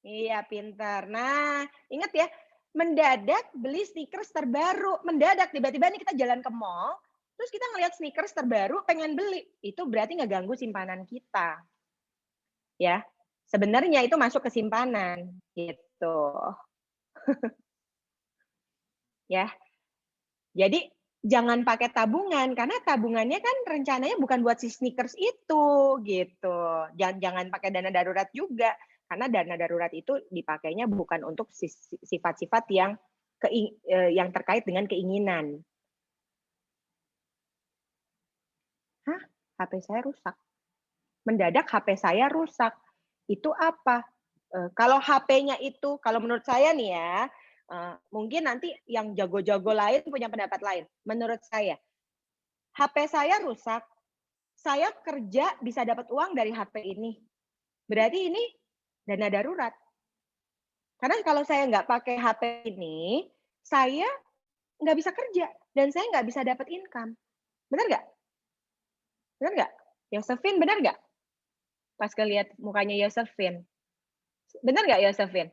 Iya, pintar. Nah, ingat ya, mendadak beli sneakers terbaru. Mendadak, tiba-tiba nih kita jalan ke mall, terus kita ngelihat sneakers terbaru, pengen beli. Itu berarti ngeganggu simpanan kita. Ya, sebenarnya itu masuk ke simpanan. Gitu. Ya, jadi jangan pakai tabungan, karena tabungannya kan rencananya bukan buat si sneakers itu. Gitu. Jangan pakai dana darurat juga. Karena dana darurat itu dipakainya bukan untuk sifat-sifat yang terkait dengan keinginan. Hah? HP saya rusak. Mendadak HP saya rusak. Itu apa? Kalau HP-nya itu, kalau menurut saya nih ya, mungkin nanti yang jago-jago lain punya pendapat lain. Menurut saya, HP saya rusak, saya kerja bisa dapat uang dari HP ini. Berarti ini dana darurat. Karena kalau saya nggak pakai HP ini, saya nggak bisa kerja dan saya nggak bisa dapat income. Benar nggak? Benar nggak? Yosefin, benar nggak? Pas kelihat mukanya Yosefin. Benar nggak Yosefin?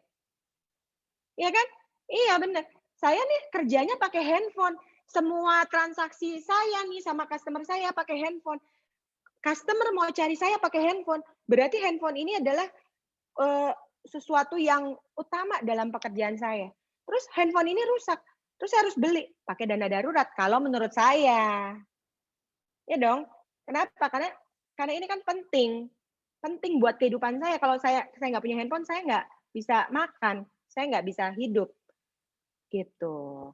Iya kan? Iya benar. Saya nih kerjanya pakai handphone. Semua transaksi saya nih sama customer saya pakai handphone. Customer mau cari saya pakai handphone. Berarti handphone ini adalah sesuatu yang utama dalam pekerjaan saya. Terus handphone ini rusak. Terus saya harus beli pakai dana darurat kalau menurut saya. Ya dong. Kenapa? Karena ini kan penting. Penting buat kehidupan saya. Kalau saya nggak punya handphone, saya nggak bisa makan. Saya nggak bisa hidup. Gitu.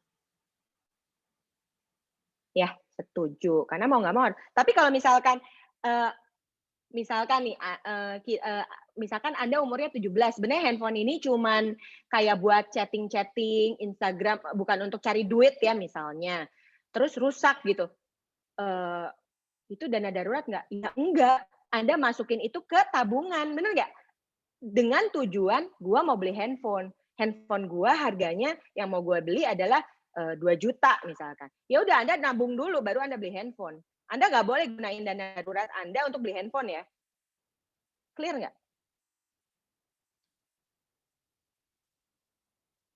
Ya, setuju. Karena mau nggak mau. Tapi kalau misalkan nih, misalkan Anda umurnya 17, sebenarnya handphone ini cuman kayak buat chatting-chatting, Instagram, bukan untuk cari duit ya misalnya. Terus rusak gitu. Itu dana darurat nggak? Ya enggak. Anda masukin itu ke tabungan, bener nggak? Dengan tujuan gua mau beli handphone. Handphone gua harganya yang mau gua beli adalah 2 juta misalkan. Ya udah Anda nabung dulu baru Anda beli handphone. Anda nggak boleh gunain dana darurat Anda untuk beli handphone ya. Clear nggak?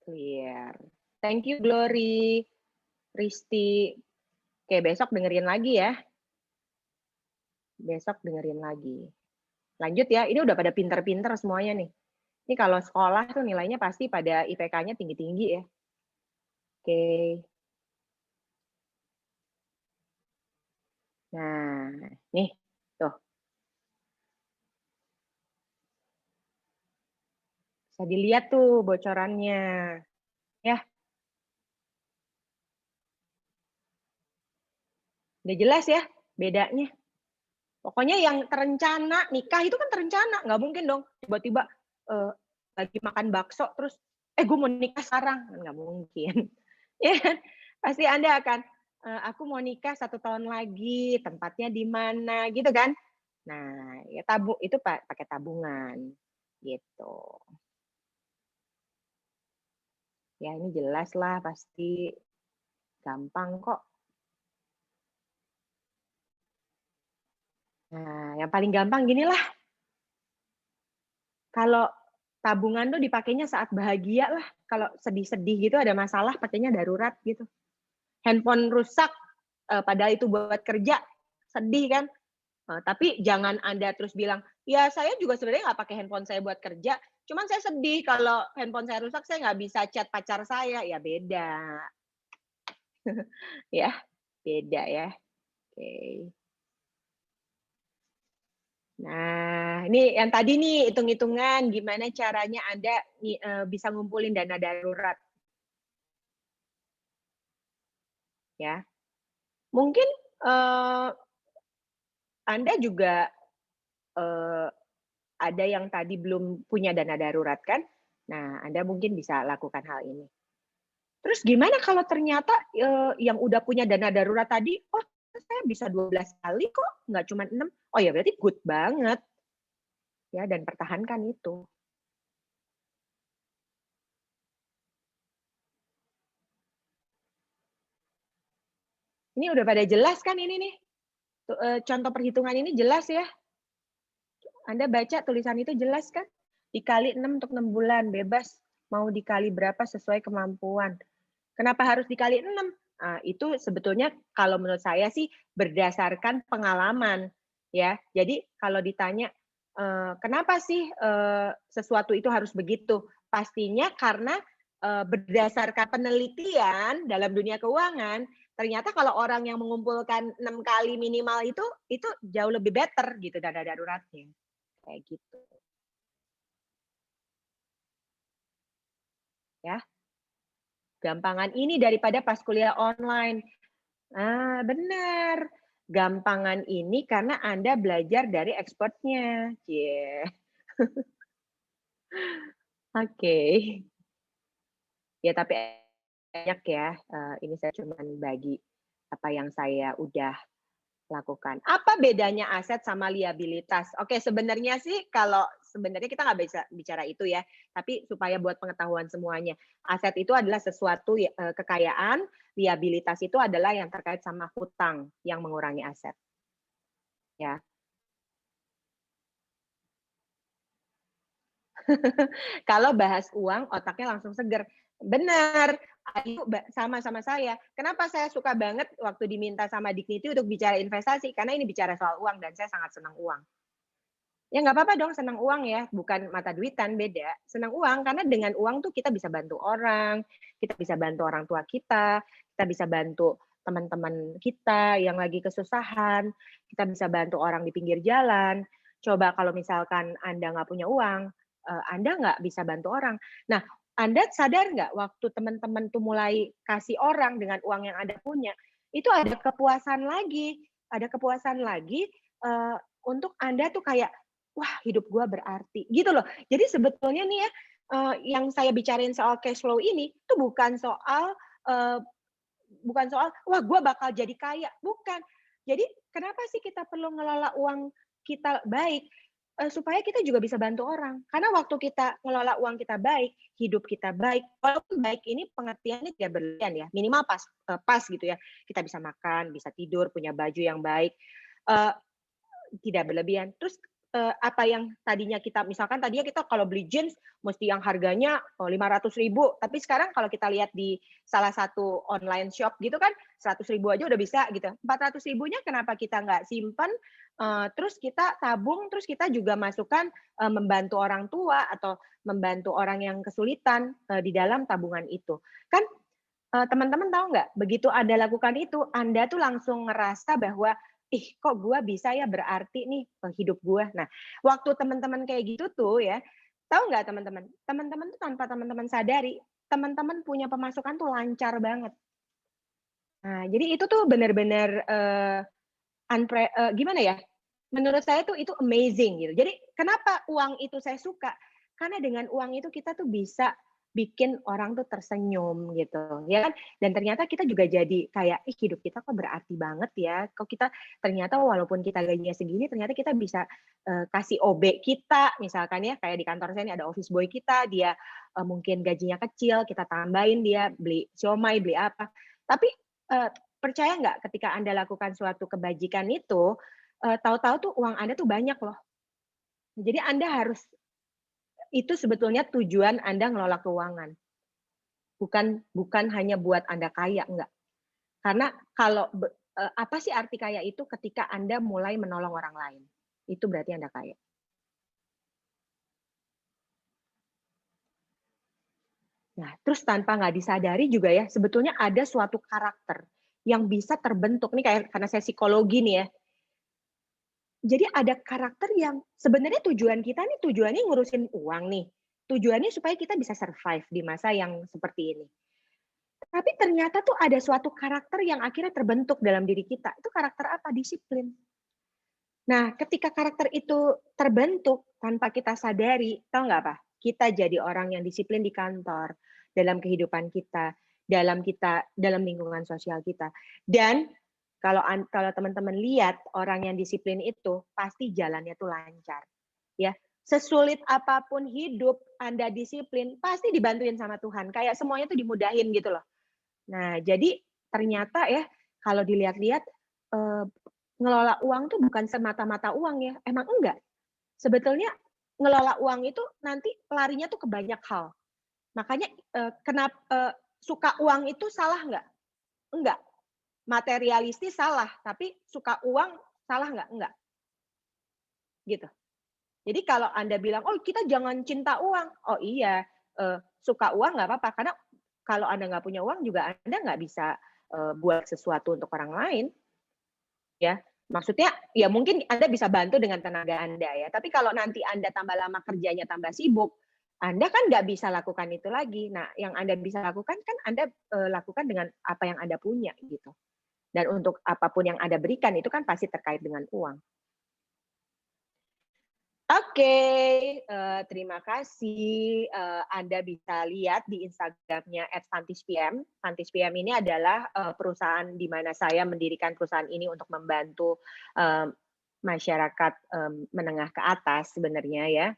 Clear. Thank you Glory, Risti. Oke, besok dengerin lagi ya. Besok dengerin lagi. Lanjut ya, ini udah pada pinter-pinter semuanya nih. Ini kalau sekolah tuh nilainya pasti pada IPK-nya tinggi-tinggi ya. Oke. Nah, nih, tuh. Bisa dilihat tuh bocorannya. Ya. Udah jelas ya bedanya. Pokoknya yang terencana, nikah itu kan terencana. Nggak mungkin dong tiba-tiba lagi makan bakso, terus gue mau nikah sekarang. Nggak mungkin. Ya, pasti Anda akan, aku mau nikah 1 tahun lagi, tempatnya di mana, gitu kan. Nah, ya itu pakai tabungan gitu. Ya ini jelas lah, pasti gampang kok. Nah, yang paling gampang gini lah. Kalau tabungan tuh dipakainya saat bahagia lah. Kalau sedih-sedih gitu ada masalah, pakainya darurat gitu. Handphone rusak, padahal itu buat kerja, sedih kan? Tapi jangan Anda terus bilang, ya saya juga sebenarnya nggak pakai handphone saya buat kerja, cuman saya sedih kalau handphone saya rusak, saya nggak bisa chat pacar saya. Ya beda. Ya, beda ya. Oke. Nah, ini yang tadi nih hitung-hitungan gimana caranya Anda bisa ngumpulin dana darurat. Ya. Mungkin Anda juga ada yang tadi belum punya dana darurat kan? Nah, Anda mungkin bisa lakukan hal ini. Terus gimana kalau ternyata yang udah punya dana darurat tadi, oh saya bisa 12 kali kok, nggak cuma 6. Oh ya berarti good banget. Ya, dan pertahankan itu. Ini udah pada jelas kan ini nih? Contoh perhitungan ini jelas ya? Anda baca tulisan itu jelas kan? Dikali 6 untuk 6 bulan, bebas. Mau dikali berapa sesuai kemampuan. Kenapa harus dikali 6? Nah, itu sebetulnya kalau menurut saya sih berdasarkan pengalaman. Ya, jadi kalau ditanya, kenapa sih sesuatu itu harus begitu? Pastinya karena berdasarkan penelitian dalam dunia keuangan, ternyata kalau orang yang mengumpulkan 6 kali minimal itu jauh lebih better gitu dana daruratnya. Kayak gitu. Ya. Gampangan ini daripada pas kuliah online. Ah, benar. Gampangan ini karena Anda belajar dari expertnya. Yeah. Oke. Ya, tapi banyak ya. Ini saya cuma bagi apa yang saya udah lakukan. Apa bedanya aset sama liabilitas? Oke, sebenarnya sih kalau sebenarnya kita nggak bisa bicara itu ya, tapi supaya buat pengetahuan semuanya. Aset itu adalah sesuatu kekayaan, liabilitas itu adalah yang terkait sama hutang yang mengurangi aset. Ya. Kalau bahas uang, otaknya langsung seger. Benar, Ayu sama saya. Kenapa saya suka banget waktu diminta sama Dignity untuk bicara investasi? Karena ini bicara soal uang dan saya sangat senang uang. Ya nggak apa-apa dong senang uang ya, bukan mata duitan, beda. Senang uang, karena dengan uang tuh kita bisa bantu orang, kita bisa bantu orang tua kita bisa bantu teman-teman kita yang lagi kesusahan, kita bisa bantu orang di pinggir jalan. Coba kalau misalkan Anda nggak punya uang, Anda nggak bisa bantu orang. Nah, Anda sadar nggak waktu teman-teman tuh mulai kasih orang dengan uang yang Anda punya, itu ada kepuasan lagi untuk Anda tuh kayak, wah hidup gue berarti gitu loh. Jadi sebetulnya nih ya yang saya bicarain soal cash flow ini tuh bukan soal wah gue bakal jadi kaya, bukan. Jadi kenapa sih kita perlu ngelola uang kita baik? Supaya kita juga bisa bantu orang. Karena waktu kita ngelola uang kita baik, hidup kita baik, walaupun baik ini pengertiannya tidak berlebihan ya, minimal pas gitu ya. Kita bisa makan, bisa tidur, punya baju yang baik, tidak berlebihan. Terus apa yang tadinya kita kalau beli jeans mesti yang harganya 500.000, tapi sekarang kalau kita lihat di salah satu online shop gitu kan 100.000 aja udah bisa gitu. 400.000-nya kenapa kita nggak simpan, terus kita tabung, terus kita juga masukkan membantu orang tua atau membantu orang yang kesulitan di dalam tabungan itu. Kan teman-teman tahu nggak, begitu Anda lakukan itu, Anda tuh langsung ngerasa bahwa kok gue bisa ya berarti nih hidup gue. Nah, waktu teman-teman kayak gitu tuh ya, tahu nggak teman-teman? Teman-teman tuh tanpa teman-teman sadari, teman-teman punya pemasukan tuh lancar banget. Nah, jadi itu tuh benar-benar gimana ya? Menurut saya tuh itu amazing gitu. Jadi kenapa uang itu saya suka? Karena dengan uang itu kita tuh bisa bikin orang tuh tersenyum gitu, ya kan? Dan ternyata kita juga jadi kayak, ih hidup kita kok berarti banget ya, kok kita ternyata walaupun kita gajinya segini, ternyata kita bisa kasih OB kita, misalkan ya, kayak di kantor saya ini ada office boy kita, dia mungkin gajinya kecil, kita tambahin dia beli siomay, beli apa. Tapi percaya nggak ketika Anda lakukan suatu kebajikan itu, tahu-tahu tuh uang Anda tuh banyak loh. Jadi Anda harus itu sebetulnya tujuan Anda ngelola keuangan. Bukan hanya buat Anda kaya, enggak. Karena kalau apa sih arti kaya itu ketika Anda mulai menolong orang lain. Itu berarti Anda kaya. Nah, terus tanpa nggak disadari juga ya, sebetulnya ada suatu karakter yang bisa terbentuk. Nih kayak karena saya psikologi nih ya. Jadi ada karakter yang sebenarnya tujuan kita nih tujuannya ngurusin uang nih. Tujuannya supaya kita bisa survive di masa yang seperti ini. Tapi ternyata tuh ada suatu karakter yang akhirnya terbentuk dalam diri kita. Itu karakter apa? Disiplin. Nah, ketika karakter itu terbentuk tanpa kita sadari, tahu nggak apa? Kita jadi orang yang disiplin di kantor, dalam kehidupan kita, dalam lingkungan sosial kita. Dan kalau teman-teman lihat orang yang disiplin itu pasti jalannya tuh lancar. Ya, sesulit apapun hidup Anda disiplin, pasti dibantuin sama Tuhan. Kayak semuanya tuh dimudahin gitu loh. Nah, jadi ternyata ya kalau dilihat-lihat ngelola uang tuh bukan semata-mata uang ya, emang enggak. Sebetulnya ngelola uang itu nanti larinya tuh ke banyak hal. Makanya suka uang itu salah nggak? Enggak. Materialistis salah, tapi suka uang salah nggak? Enggak. Gitu. Jadi kalau Anda bilang, oh kita jangan cinta uang. Oh iya, suka uang nggak apa-apa. Karena kalau Anda nggak punya uang juga Anda nggak bisa buat sesuatu untuk orang lain. Ya, maksudnya ya mungkin Anda bisa bantu dengan tenaga Anda ya. Tapi kalau nanti Anda tambah lama kerjanya tambah sibuk, Anda kan nggak bisa lakukan itu lagi. Nah, yang Anda bisa lakukan kan Anda lakukan dengan apa yang Anda punya gitu. Dan untuk apapun yang Anda berikan itu kan pasti terkait dengan uang. Oke, terima kasih. Anda bisa lihat di Instagram-nya @fantispm. Fantispm ini adalah perusahaan di mana saya mendirikan perusahaan ini untuk membantu masyarakat menengah ke atas sebenarnya ya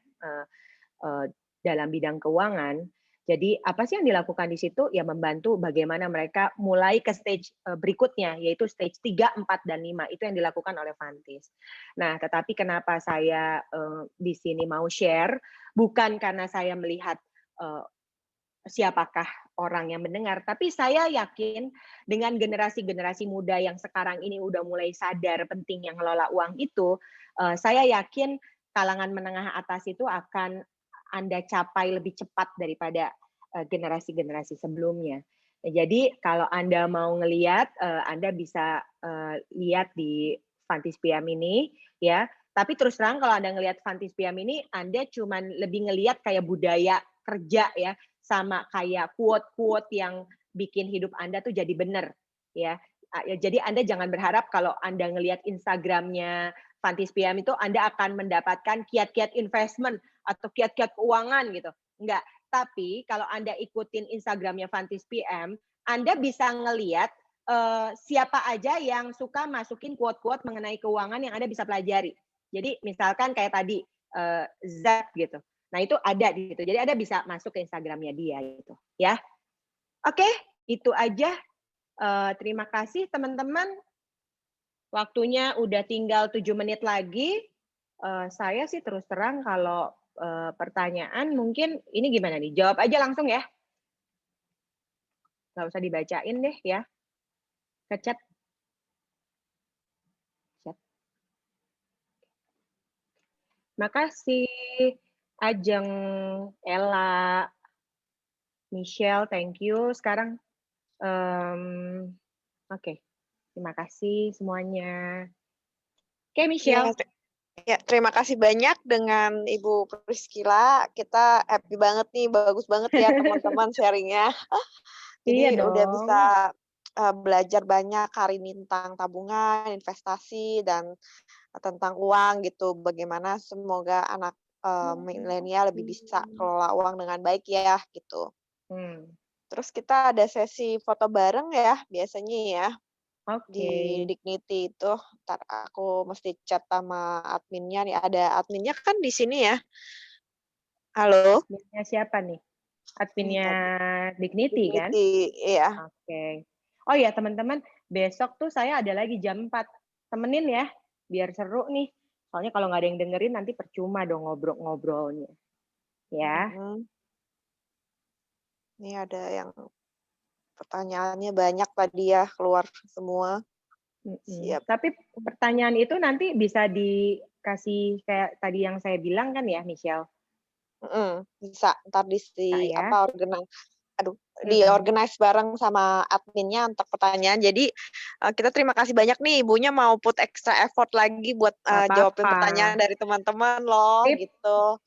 dalam bidang keuangan. Jadi apa sih yang dilakukan di situ? Ya membantu bagaimana mereka mulai ke stage berikutnya, yaitu stage 3, 4, dan 5. Itu yang dilakukan oleh Fantis. Nah, tetapi kenapa saya di sini mau share? Bukan karena saya melihat siapakah orang yang mendengar, tapi saya yakin dengan generasi-generasi muda yang sekarang ini udah mulai sadar pentingnya ngelola uang itu, saya yakin kalangan menengah atas itu akan Anda capai lebih cepat daripada generasi-generasi sebelumnya. Jadi kalau Anda mau ngelihat, Anda bisa lihat di Fantispiam ini, ya. Tapi terus terang kalau Anda ngelihat Fantispiam ini, Anda cuman lebih ngelihat kayak budaya kerja ya, sama kayak quote-quote yang bikin hidup Anda tuh jadi benar, ya. Jadi Anda jangan berharap kalau Anda ngelihat Instagram-nya Fantispiam itu Anda akan mendapatkan kiat-kiat investment atau kiat-kiat keuangan gitu. Enggak. Tapi kalau Anda ikutin Instagram-nya Fantispm, Anda bisa ngelihat siapa aja yang suka masukin quote-quote mengenai keuangan yang Anda bisa pelajari. Jadi misalkan kayak tadi Zak gitu. Nah itu ada gitu. Jadi Anda bisa masuk ke Instagram-nya dia gitu. Ya. Oke, itu aja. Terima kasih teman-teman. Waktunya udah tinggal 7 menit lagi. Saya sih terus terang kalau pertanyaan mungkin ini gimana nih? Jawab aja langsung ya. Nggak usah dibacain deh ya. Ke chat. Makasih Ajeng, Ella, Michelle, thank you. Sekarang oke. Terima kasih semuanya. Oke, Michelle. Ya, terima kasih banyak dengan Ibu Priscilla. Kita happy banget nih, bagus banget ya teman-teman sharingnya. Jadi Iya udah dong. bisa belajar banyak hari ini tentang tabungan, investasi, dan tentang uang gitu. Bagaimana semoga anak milenial lebih bisa kelola uang dengan baik ya gitu. Hmm, Terus kita ada sesi foto bareng ya biasanya ya oke. di Dignity itu. Ntar aku mesti chat sama adminnya nih. Ada adminnya kan di sini ya. Halo? Adminnya siapa nih? Ini Adminnya tadi. Dignity kan? Dignity, iya. Oke. Oh ya teman-teman, besok tuh saya ada lagi jam 4. Temenin ya, biar seru nih. Soalnya kalau nggak ada yang dengerin nanti percuma dong ngobrol-ngobrolnya. Ya. Mhm. Ini ada yang pertanyaannya banyak tadi ya, keluar semua. Siap. Tapi pertanyaan itu nanti bisa dikasih kayak tadi yang saya bilang kan ya, Michelle? Bisa. Ntar Bisa ya? aduh, Mhm. di-organize bareng sama adminnya untuk pertanyaan. Jadi, kita terima kasih banyak nih Ibunya mau put extra effort lagi buat, Nggak jawabin apa-apa. pertanyaan dari teman-teman loh, Sip, gitu.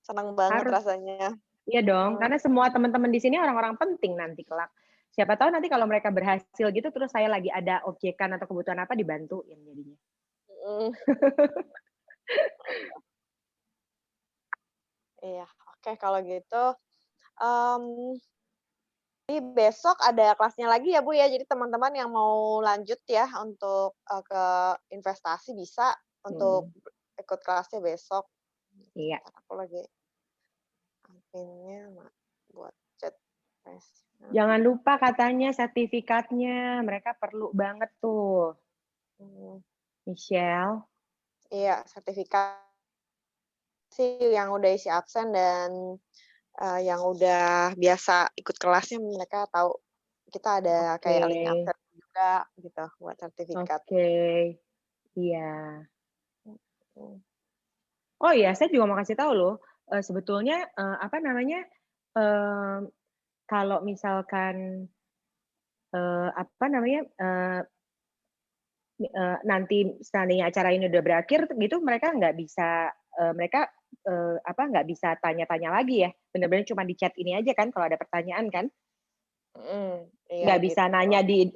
Senang banget harus. rasanya. Iya dong, Mhm, karena semua teman-teman di sini orang-orang penting nanti kelak. Siapa tahu nanti kalau mereka berhasil gitu, terus saya lagi ada objekan atau kebutuhan apa, dibantuin jadinya. mhm. Iya, oke kalau gitu, mmm, jadi besok ada kelasnya lagi ya, Bu, ya. Jadi teman-teman yang mau lanjut ya untuk, ke investasi bisa untuk Mhm, ikut kelasnya besok. iya. Entar aku lagi adminnya buat chat Jangan lupa katanya sertifikatnya, mereka perlu banget tuh, Mhm, Michelle. iya sertifikat sih yang udah isi absen dan, yang udah biasa ikut kelasnya mereka tahu kita ada Oke, kayak link absen juga gitu buat sertifikat. oke, iya. Mhm. Oh iya, saya juga mau kasih tahu loh, sebetulnya, apa namanya, mmm, kalau misalkan, apa namanya, nanti seandainya acara ini udah berakhir gitu mereka nggak bisa, mereka, apa, nggak bisa tanya-tanya lagi ya? Bener-bener cuma di chat ini aja kan kalau ada pertanyaan kan? Mhm, iya Nggak bisa gitu. nanya di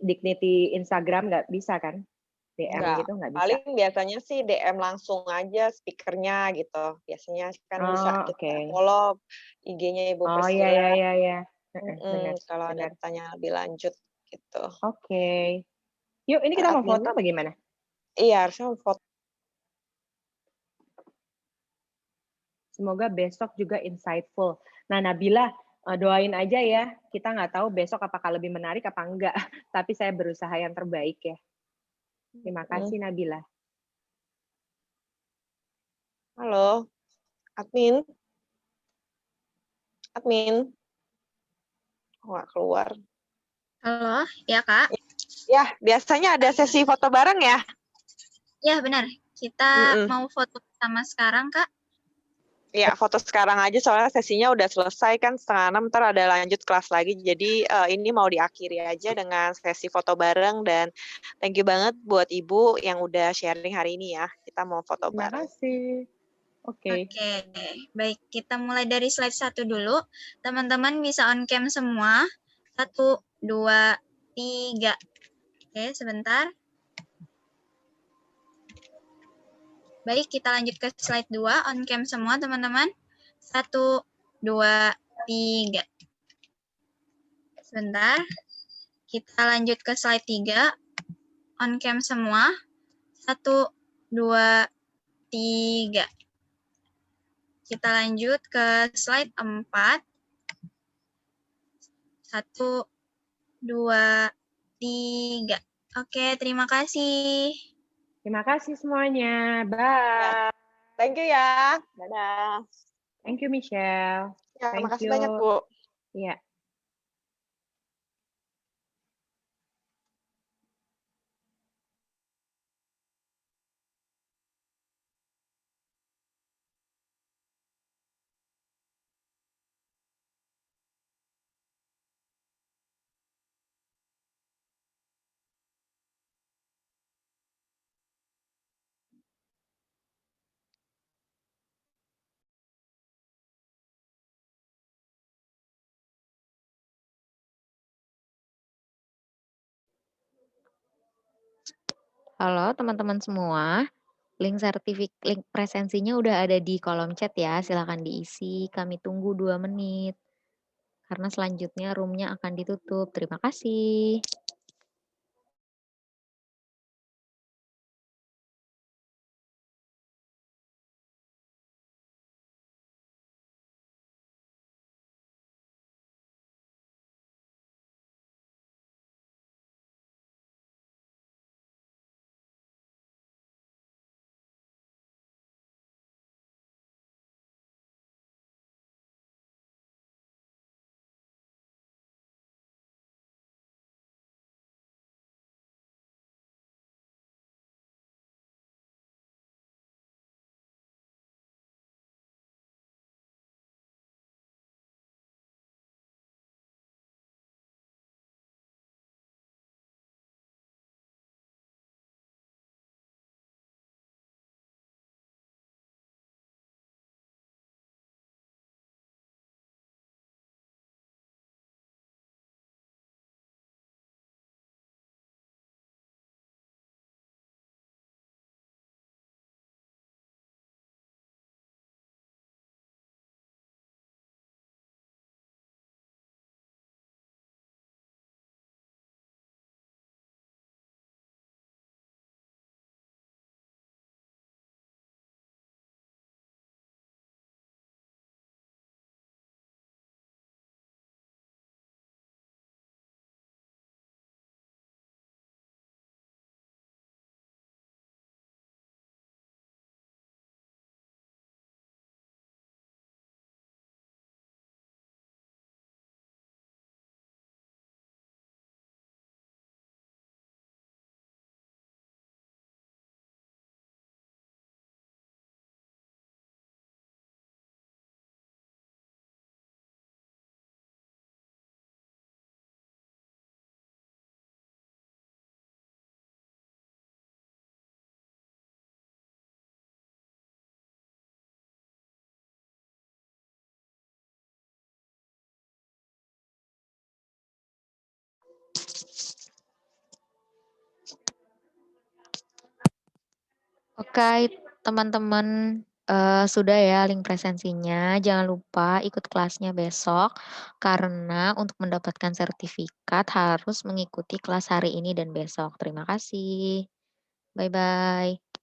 Dignity Instagram nggak bisa kan? DM Enggak, gitu nggak bisa? paling biasanya sih DM langsung aja speaker-nya gitu. Biasanya kan bisa Oh, kita oke. follow IG-nya Ibu Oh, iya Priscilla, iya iya iya. Heeh, bener kalau ada bener. pertanyaan lebih lanjut gitu. Oke. Yuk ini Entar kita mau foto adminnya apa gimana? iya harusnya Semoga besok juga insightful. Nah, Nabila, doain aja ya, kita nggak tahu besok apakah lebih menarik apa enggak, tapi saya berusaha yang terbaik ya. Terima mhm. kasih Nabila. Halo, admin admin. Kok nggak keluar? Halo, ya Kak? Ya, biasanya ada sesi foto bareng ya? Ya benar, kita Mhm. mau foto sama sekarang Kak? Iya, foto sekarang aja soalnya sesinya udah selesai kan 5:30 entar ada lanjut kelas lagi. Jadi, ini mau diakhiri aja dengan sesi foto bareng dan thank you banget buat Ibu yang udah sharing hari ini ya. Kita mau foto Terima bareng. kasih. Oke. Oke, baik kita mulai dari slide 1 dulu. Teman-teman bisa on cam semua. 1, 2, 3. Oke, sebentar. Baik, kita lanjut ke slide 2, on cam semua teman-teman. 1, 2, 3. Sebentar. Kita lanjut ke slide 3, on cam semua. 1, 2, 3. Kita lanjut ke slide 4. 1, 2, 3. Oke, terima kasih. Terima kasih semuanya. Ya, Bye. thank you ya. Dadah. Thank you Michelle. Ya, Thank makasih banyak, you. Bu. Iya. Halo teman-teman semua, link presensinya udah ada di kolom chat ya, silakan diisi, kami tunggu 2 menit. karena selanjutnya room-nya akan ditutup. Terima kasih. Oke, teman-teman, sudah ya link presensinya. Jangan lupa ikut kelasnya besok, karena untuk mendapatkan sertifikat harus mengikuti kelas hari ini dan besok. Terima kasih. Bye-bye.